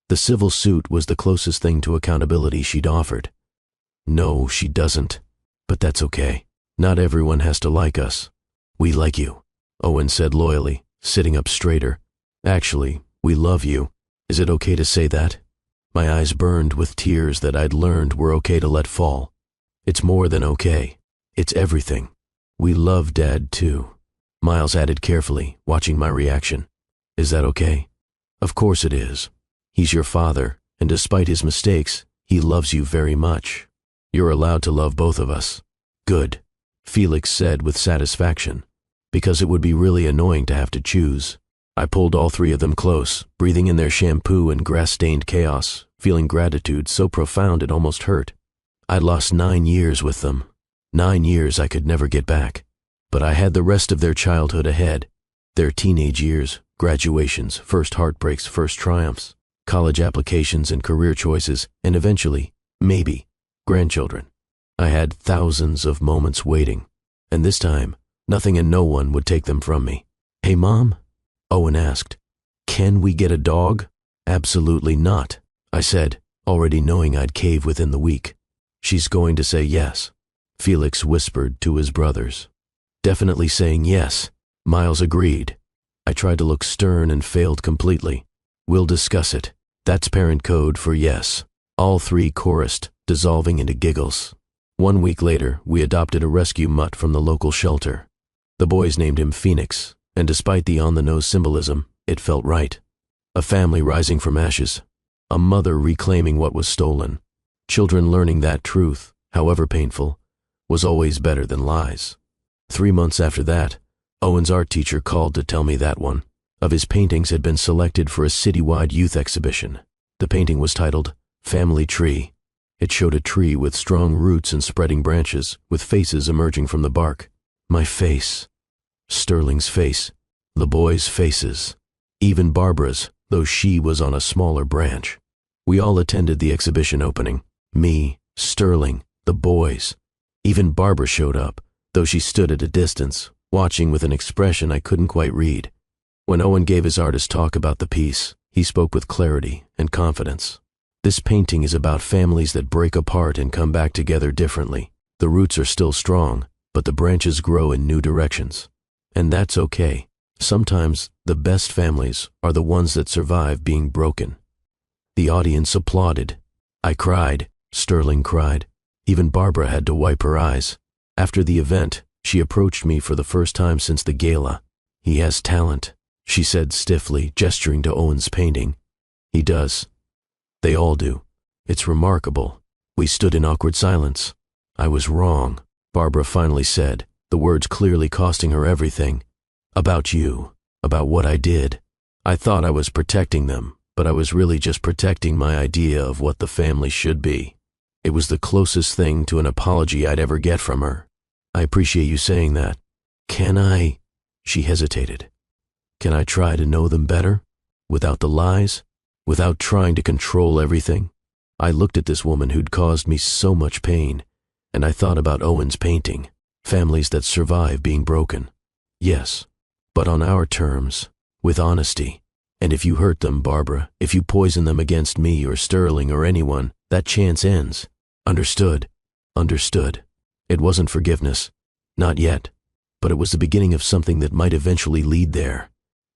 The civil suit was the closest thing to accountability she'd offered. No, she doesn't. But that's okay. Not everyone has to like us. We like you, Owen said loyally, sitting up straighter. Actually, we love you. Is it okay to say that? My eyes burned with tears that I'd learned were okay to let fall. It's more than okay. It's everything. We love Dad too, Miles added carefully, watching my reaction. Is that okay? Of course it is. He's your father, and despite his mistakes, he loves you very much. You're allowed to love both of us. Good, Felix said with satisfaction, because it would be really annoying to have to choose. I pulled all three of them close, breathing in their shampoo and grass-stained chaos, feeling gratitude so profound it almost hurt. I'd lost 9 years with them. 9 years I could never get back. But I had the rest of their childhood ahead. Their teenage years, graduations, first heartbreaks, first triumphs, college applications and career choices, and eventually, maybe, grandchildren. I had thousands of moments waiting, and this time, nothing and no one would take them from me. "Hey, Mom?" Owen asked. "Can we get a dog?" "Absolutely not," I said, already knowing I'd cave within the week. "She's going to say yes," Felix whispered to his brothers. "Definitely saying yes," Miles agreed. I tried to look stern and failed completely. "We'll discuss it. That's parent code for yes." All three chorused, dissolving into giggles. 1 week later, we adopted a rescue mutt from the local shelter. The boys named him Phoenix, and despite the on-the-nose symbolism, it felt right. A family rising from ashes. A mother reclaiming what was stolen. Children learning that truth, however painful, was always better than lies. 3 months after that, Owen's art teacher called to tell me that one of his paintings had been selected for a citywide youth exhibition. The painting was titled Family Tree. It showed a tree with strong roots and spreading branches, with faces emerging from the bark. My face. Sterling's face. The boys' faces. Even Barbara's, though she was on a smaller branch. We all attended the exhibition opening. Me, Sterling, the boys. Even Barbara showed up, though she stood at a distance, watching with an expression I couldn't quite read. When Owen gave his artist talk about the piece, he spoke with clarity and confidence. "This painting is about families that break apart and come back together differently. The roots are still strong, but the branches grow in new directions. And that's okay. Sometimes the best families are the ones that survive being broken." The audience applauded. I cried. Sterling cried. Even Barbara had to wipe her eyes. After the event, she approached me for the first time since the gala. "He has talent," she said stiffly, gesturing to Owen's painting. "He does. They all do. It's remarkable." We stood in awkward silence. "I was wrong," Barbara finally said, the words clearly costing her everything. "About you, about what I did. I thought I was protecting them, but I was really just protecting my idea of what the family should be. It was the closest thing to an apology I'd ever get from her. I appreciate you saying that. Can I?" She hesitated. "Can I try to know them better? Without the lies? Without trying to control everything?" I looked at this woman who'd caused me so much pain, and I thought about Owen's painting, families that survive being broken. "Yes, but on our terms, with honesty. And if you hurt them, Barbara, if you poison them against me or Sterling or anyone, that chance ends. Understood?" Understood. It wasn't forgiveness. Not yet. But it was the beginning of something that might eventually lead there.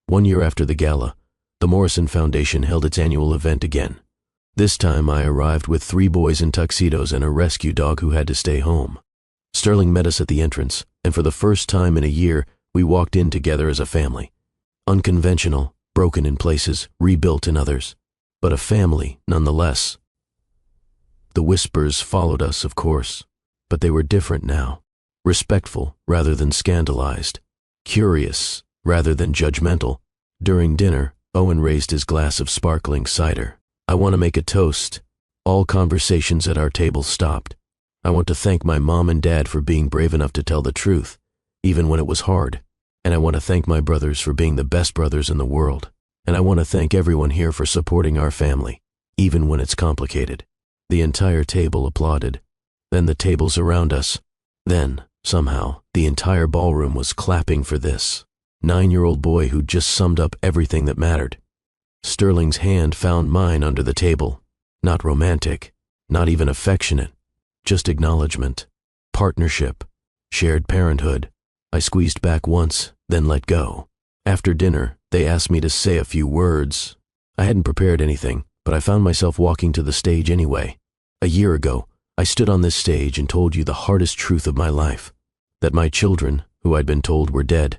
1 year after the gala, the Morrison Foundation held its annual event again. This time I arrived with 3 boys in tuxedos and a rescue dog who had to stay home. Sterling met us at the entrance, and for the first time in a year, we walked in together as a family. Unconventional, broken in places, rebuilt in others, but a family nonetheless. The whispers followed us, of course, but they were different now. Respectful rather than scandalized. Curious rather than judgmental. During dinner, Owen raised his glass of sparkling cider. "I want to make a toast." All conversations at our table stopped. "I want to thank my mom and dad for being brave enough to tell the truth, even when it was hard. And I want to thank my brothers for being the best brothers in the world. And I want to thank everyone here for supporting our family, even when it's complicated." The entire table applauded. Then the tables around us. Then, somehow, the entire ballroom was clapping for this 9-year-old boy who just summed up everything that mattered. Sterling's hand found mine under the table. Not romantic, not even affectionate, just acknowledgement, partnership, shared parenthood. I squeezed back once, then let go. After dinner, they asked me to say a few words. I hadn't prepared anything, but I found myself walking to the stage anyway. A year ago, I stood on this stage and told you the hardest truth of my life. That my children, who I'd been told were dead,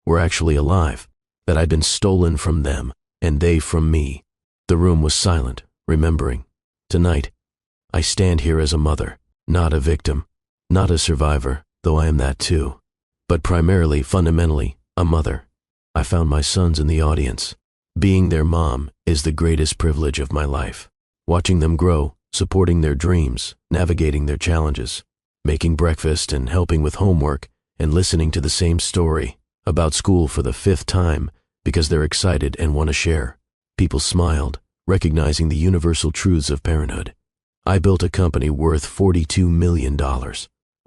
were actually alive. That I'd been stolen from them, and they from me. The room was silent, remembering. Tonight, I stand here as a mother, not a victim, not a survivor, though I am that too. But primarily, fundamentally, a mother. I found my sons in the audience. Being their mom is the greatest privilege of my life. watching them grow, supporting their dreams, navigating their challenges, making breakfast and helping with homework, and listening to the same story about school for the 5th time because they're excited and want to share. People smiled, recognizing the universal truths of parenthood. I built a company worth $42 million.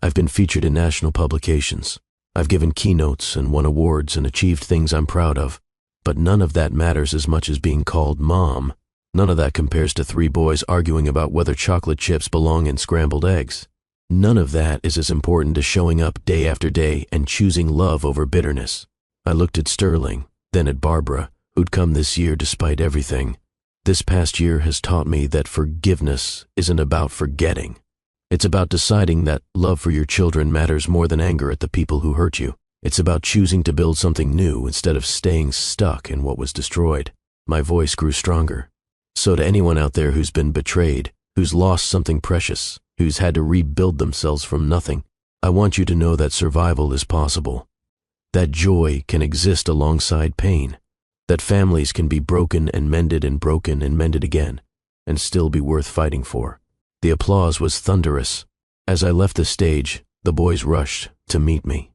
I've been featured in national publications. I've given keynotes and won awards and achieved things I'm proud of. But none of that matters as much as being called mom. None of that compares to 3 boys arguing about whether chocolate chips belong in scrambled eggs. None of that is as important as showing up day after day and choosing love over bitterness. I looked at Sterling, then at Barbara, who'd come this year despite everything. This past year has taught me that forgiveness isn't about forgetting. It's about deciding that love for your children matters more than anger at the people who hurt you. It's about choosing to build something new instead of staying stuck in what was destroyed. My voice grew stronger. So to anyone out there who's been betrayed, who's lost something precious, who's had to rebuild themselves from nothing, I want you to know that survival is possible. That joy can exist alongside pain. That families can be broken and mended again, and still be worth fighting for. The applause was thunderous. As I left the stage, the boys rushed to meet me.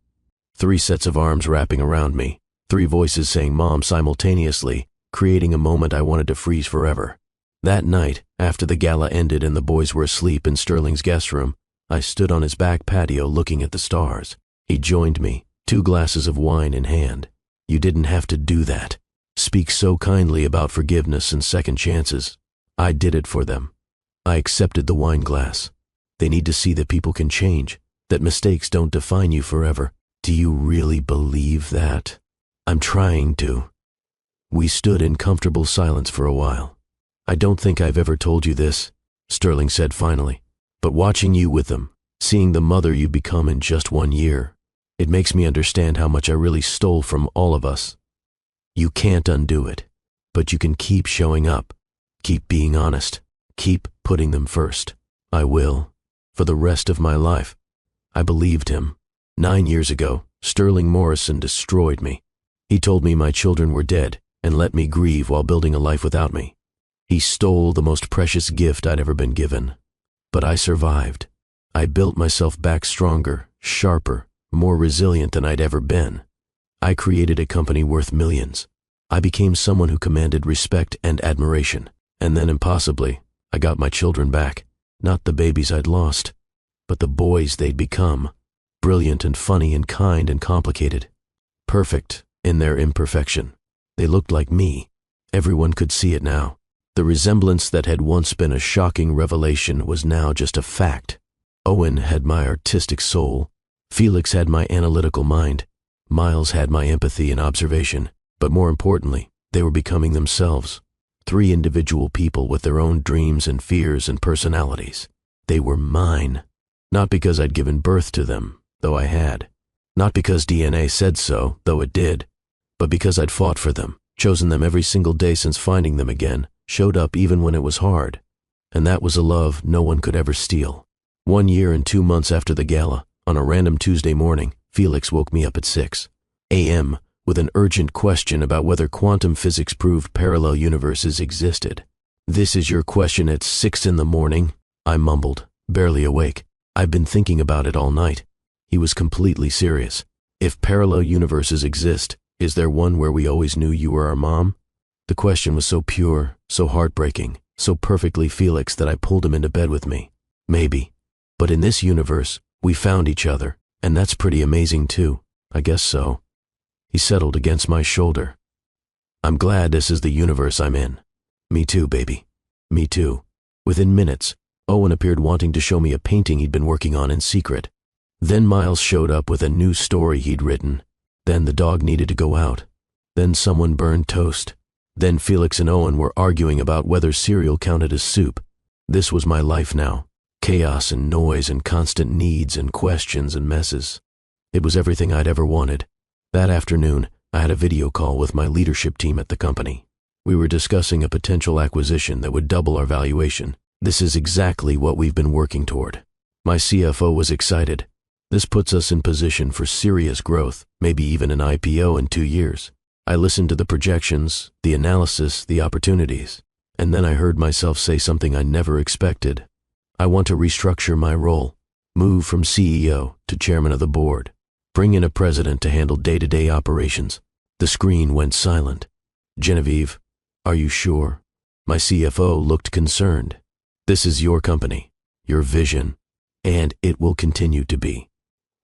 3 sets of arms wrapping around me, 3 voices saying Mom simultaneously, creating a moment I wanted to freeze forever. That night, after the gala ended and the boys were asleep in Sterling's guest room, I stood on his back patio looking at the stars. He joined me, 2 glasses of wine in hand. You didn't have to do that. Speak so kindly about forgiveness and second chances. I did it for them. I accepted the wine glass. They need to see that people can change, that mistakes don't define you forever. Do you really believe that? I'm trying to. We stood in comfortable silence for a while. I don't think I've ever told you this, Sterling said finally, but watching you with them, seeing the mother you become in just 1 year, it makes me understand how much I really stole from all of us. You can't undo it, but you can keep showing up, keep being honest, keep putting them first. I will, for the rest of my life. I believed him. 9 years ago, Sterling Morrison destroyed me. He told me my children were dead and let me grieve while building a life without me. He stole the most precious gift I'd ever been given. But I survived. I built myself back stronger, sharper, more resilient than I'd ever been. I created a company worth millions. I became someone who commanded respect and admiration. And then impossibly, I got my children back. Not the babies I'd lost, but the boys they'd become. Brilliant and funny and kind and complicated. Perfect in their imperfection. They looked like me. Everyone could see it now. The resemblance that had once been a shocking revelation was now just a fact. Owen had my artistic soul. Felix had my analytical mind. Miles had my empathy and observation. But more importantly, they were becoming themselves. 3 individual people with their own dreams and fears and personalities. They were mine. Not because I'd given birth to them, though I had. Not because DNA said so, though it did. But because I'd fought for them, chosen them every single day since finding them again, showed up even when it was hard. And that was a love no one could ever steal. 1 year and 2 months after the gala, on a random Tuesday morning, Felix woke me up at 6 a.m. with an urgent question about whether quantum physics proved parallel universes existed. "This is your question at 6 in the morning?" I mumbled, barely awake. "I've been thinking about it all night." He was completely serious. "If parallel universes exist, is there one where we always knew you were our mom?" The question was so pure, so heartbreaking, so perfectly Felix that I pulled him into bed with me. "Maybe. But in this universe, we found each other, and that's pretty amazing too. I guess so." He settled against my shoulder. "I'm glad this is the universe I'm in." "Me too, baby. Me too." Within minutes, Owen appeared wanting to show me a painting he'd been working on in secret. Then Miles showed up with a new story he'd written. Then the dog needed to go out. Then someone burned toast. Then Felix and Owen were arguing about whether cereal counted as soup. This was my life now. Chaos and noise and constant needs and questions and messes. It was everything I'd ever wanted. That afternoon, I had a video call with my leadership team at the company. We were discussing a potential acquisition that would double our valuation. This is exactly what we've been working toward. My CFO was excited. This puts us in position for serious growth, maybe even an IPO in 2 years. I listened to the projections, the analysis, the opportunities. And then I heard myself say something I never expected. I want to restructure my role, move from CEO to chairman of the board, bring in a president to handle day-to-day operations. The screen went silent. Genevieve, are you sure? My CFO looked concerned. This is your company, your vision, and it will continue to be.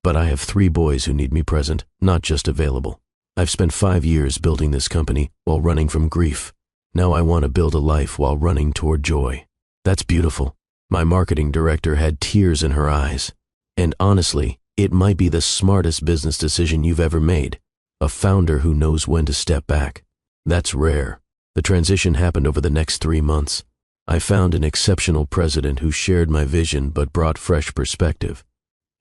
But I have 3 boys who need me present, not just available. I've spent 5 years building this company while running from grief. Now I want to build a life while running toward joy. That's beautiful. My marketing director had tears in her eyes. And honestly, it might be the smartest business decision you've ever made. A founder who knows when to step back. That's rare. The transition happened over the next 3 months. I found an exceptional president who shared my vision but brought fresh perspective.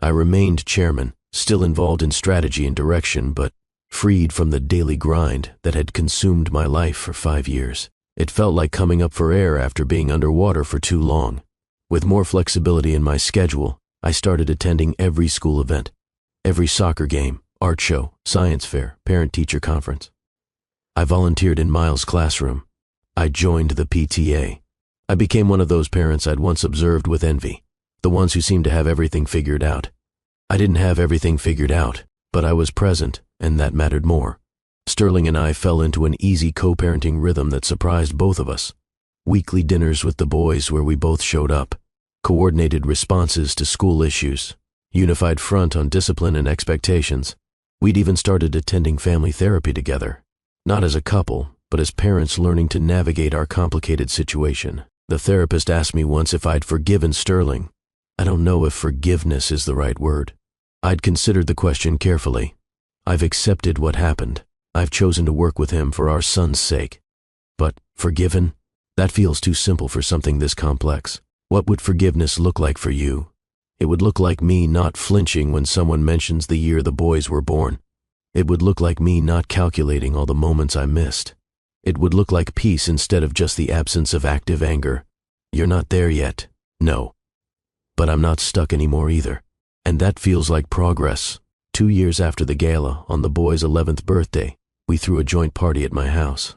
I remained chairman, still involved in strategy and direction, but freed from the daily grind that had consumed my life for 5 years. It felt like coming up for air after being underwater for too long. With more flexibility in my schedule, I started attending every school event, every soccer game, art show, science fair, parent-teacher conference. I volunteered in Miles' classroom. I joined the PTA. I became one of those parents I'd once observed with envy, the ones who seemed to have everything figured out. I didn't have everything figured out, but I was present, and that mattered more. Sterling and I fell into an easy co-parenting rhythm that surprised both of us. Weekly dinners with the boys where we both showed up, coordinated responses to school issues, unified front on discipline and expectations. We'd even started attending family therapy together, not as a couple, but as parents learning to navigate our complicated situation. The therapist asked me once if I'd forgiven Sterling. I don't know if forgiveness is the right word. I'd considered the question carefully. I've accepted what happened. I've chosen to work with him for our son's sake. But forgiven? That feels too simple for something this complex. What would forgiveness look like for you? It would look like me not flinching when someone mentions the year the boys were born. It would look like me not calculating all the moments I missed. It would look like peace instead of just the absence of active anger. You're not there yet. No. But I'm not stuck anymore either. And that feels like progress. 2 years after the gala, on the boys' 11th birthday, we threw a joint party at my house.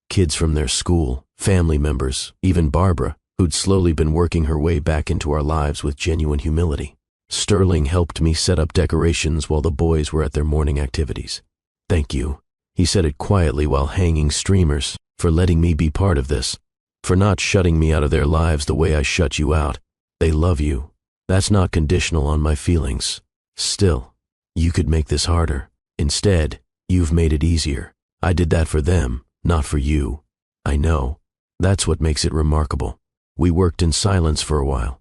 Kids from their school, family members, even Barbara, who'd slowly been working her way back into our lives with genuine humility. Sterling helped me set up decorations while the boys were at their morning activities. Thank you. He said it quietly while hanging streamers, for letting me be part of this, for not shutting me out of their lives the way I shut you out. They love you. That's not conditional on my feelings. Still, you could make this harder. Instead, you've made it easier. I did that for them, not for you. I know. That's what makes it remarkable. We worked in silence for a while.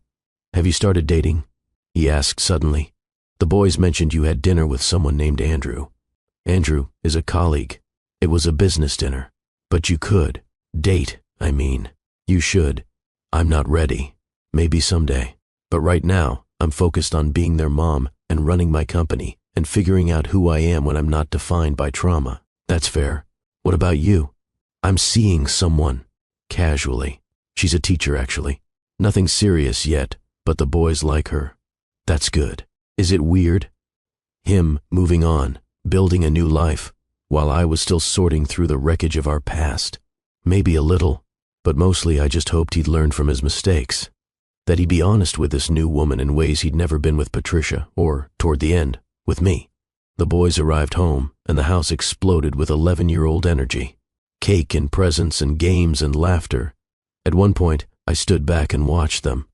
Have you started dating? He asked suddenly. The boys mentioned you had dinner with someone named Andrew. Andrew is a colleague. It was a business dinner. But you could. Date, I mean. You should. I'm not ready. Maybe someday. But right now, I'm focused on being their mom and running my company and figuring out who I am when I'm not defined by trauma. That's fair. What about you? I'm seeing someone. Casually. She's a teacher, actually. Nothing serious yet, but the boys like her. That's good. Is it weird? Him moving on, building a new life, while I was still sorting through the wreckage of our past. Maybe a little, but mostly I just hoped he'd learn from his mistakes. That he'd be honest with this new woman in ways he'd never been with Patricia, or, toward the end, with me. The boys arrived home, and the house exploded with 11-year-old energy. Cake and presents and games and laughter. At one point, I stood back and watched them.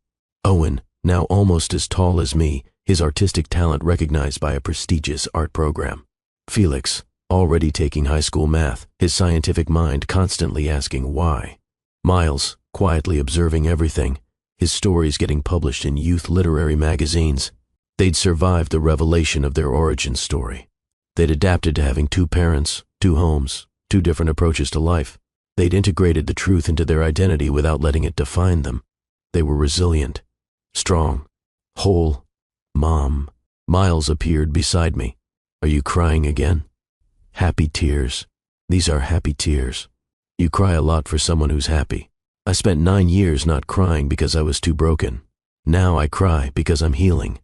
Owen, now almost as tall as me, his artistic talent recognized by a prestigious art program. Felix, already taking high school math, his scientific mind constantly asking why. Miles, quietly observing everything, his stories getting published in youth literary magazines. They'd survived the revelation of their origin story. They'd adapted to having 2 parents, 2 homes, 2 different approaches to life. They'd integrated the truth into their identity without letting it define them. They were resilient, strong, whole. Mom. Miles appeared beside me. Are you crying again? Happy tears. These are happy tears. You cry a lot for someone who's happy. I spent 9 years not crying because I was too broken. Now I cry because I'm healing.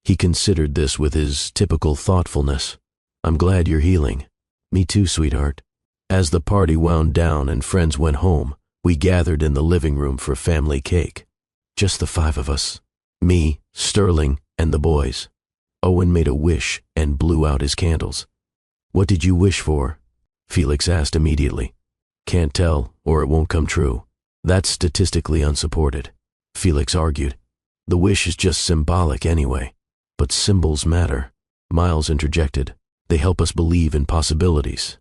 He considered this with his typical thoughtfulness. I'm glad you're healing. Me too, sweetheart. As the party wound down and friends went home, We gathered in the living room for family cake. Just the 5 of us. Me, Sterling, and the boys. Owen made a wish and blew out his candles. "What did you wish for?" Felix asked immediately. "Can't tell, or it won't come true. That's statistically unsupported," Felix argued. "The wish is just symbolic anyway." "But symbols matter," Miles interjected. "They help us believe in possibilities."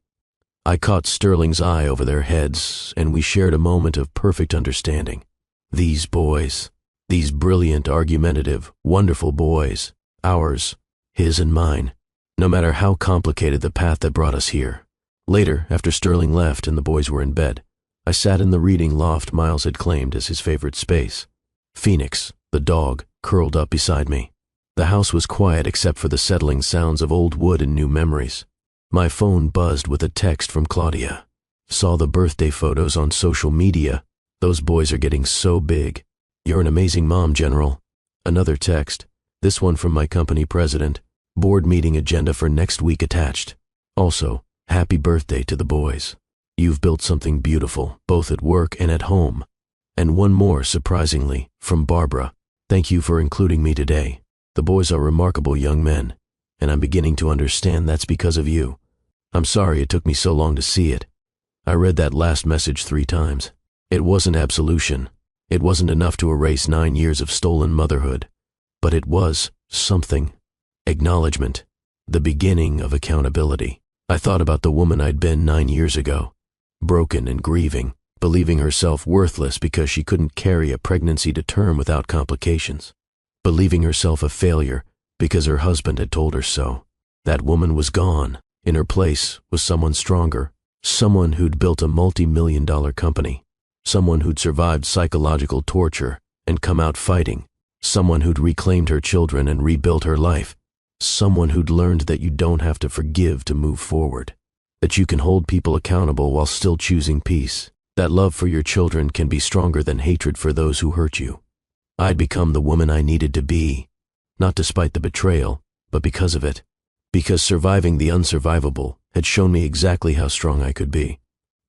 I caught Sterling's eye over their heads, and we shared a moment of perfect understanding. These boys, these brilliant, argumentative, wonderful boys, ours, his and mine, no matter how complicated the path that brought us here. Later, after Sterling left and the boys were in bed, I sat in the reading loft Miles had claimed as his favorite space. Phoenix, the dog, curled up beside me. The house was quiet except for the settling sounds of old wood and new memories. My phone buzzed with a text from Claudia. "Saw the birthday photos on social media. Those boys are getting so big. You're an amazing mom, General." Another text, this one from my company president. "Board meeting agenda for next week attached. Also, happy birthday to the boys. You've built something beautiful, both at work and at home." And one more, surprisingly, from Barbara. "Thank you for including me today. The boys are remarkable young men, and I'm beginning to understand that's because of you. I'm sorry it took me so long to see it. I read that last message 3 times. It wasn't absolution. It wasn't enough to erase 9 years of stolen motherhood. But it was something. Acknowledgement. The beginning of accountability. I thought about the woman I'd been 9 years ago. Broken and grieving, believing herself worthless because she couldn't carry a pregnancy to term without complications. Believing herself a failure because her husband had told her so. That woman was gone. In her place was someone stronger, someone who'd built a multi-million-dollar company, someone who'd survived psychological torture and come out fighting, someone who'd reclaimed her children and rebuilt her life, someone who'd learned that you don't have to forgive to move forward, that you can hold people accountable while still choosing peace, that love for your children can be stronger than hatred for those who hurt you. I'd become the woman I needed to be, not despite the betrayal, but because of it. Because surviving the unsurvivable had shown me exactly how strong I could be.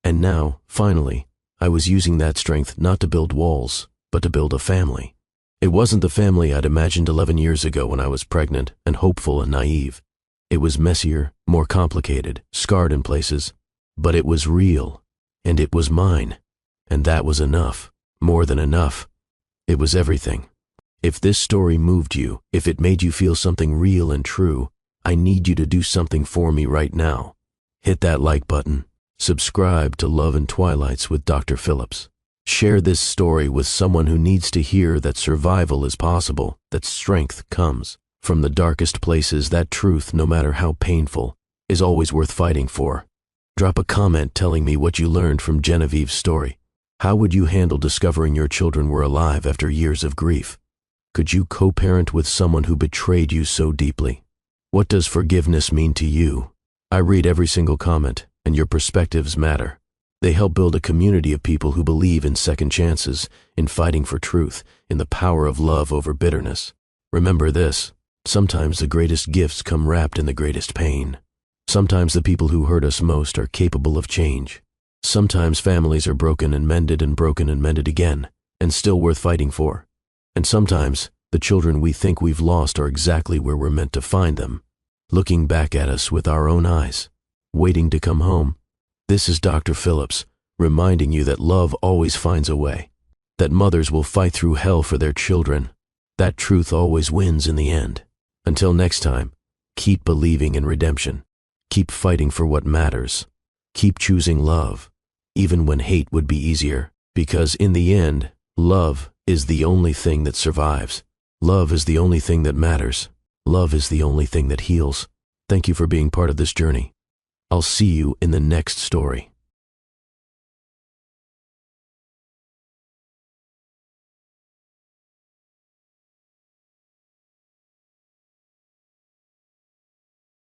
And now, finally, I was using that strength not to build walls, but to build a family. It wasn't the family I'd imagined 11 years ago when I was pregnant and hopeful and naive. It was messier, more complicated, scarred in places, but it was real, and it was mine. And that was enough, more than enough. It was everything. If this story moved you, if it made you feel something real and true, I need you to do something for me right now. Hit that like button. Subscribe to Love and Twilights with Dr. Phillips. Share this story with someone who needs to hear that survival is possible, that strength comes from the darkest places, that truth, no matter how painful, is always worth fighting for. Drop a comment telling me what you learned from Genevieve's story. How would you handle discovering your children were alive after years of grief? Could you co-parent with someone who betrayed you so deeply? What does forgiveness mean to you? I read every single comment, and your perspectives matter. They help build a community of people who believe in second chances, in fighting for truth, in the power of love over bitterness. Remember this, sometimes the greatest gifts come wrapped in the greatest pain. Sometimes the people who hurt us most are capable of change. Sometimes families are broken and mended and broken and mended again, and still worth fighting for. And sometimes the children we think we've lost are exactly where we're meant to find them, looking back at us with our own eyes, waiting to come home. This is Dr. Phillips, reminding you that love always finds a way, that mothers will fight through hell for their children. That truth always wins in the end. Until next time, keep believing in redemption. Keep fighting for what matters. Keep choosing love, even when hate would be easier, because in the end, love is the only thing that survives. Love is the only thing that matters. Love is the only thing that heals. Thank you for being part of this journey. I'll see you in the next story.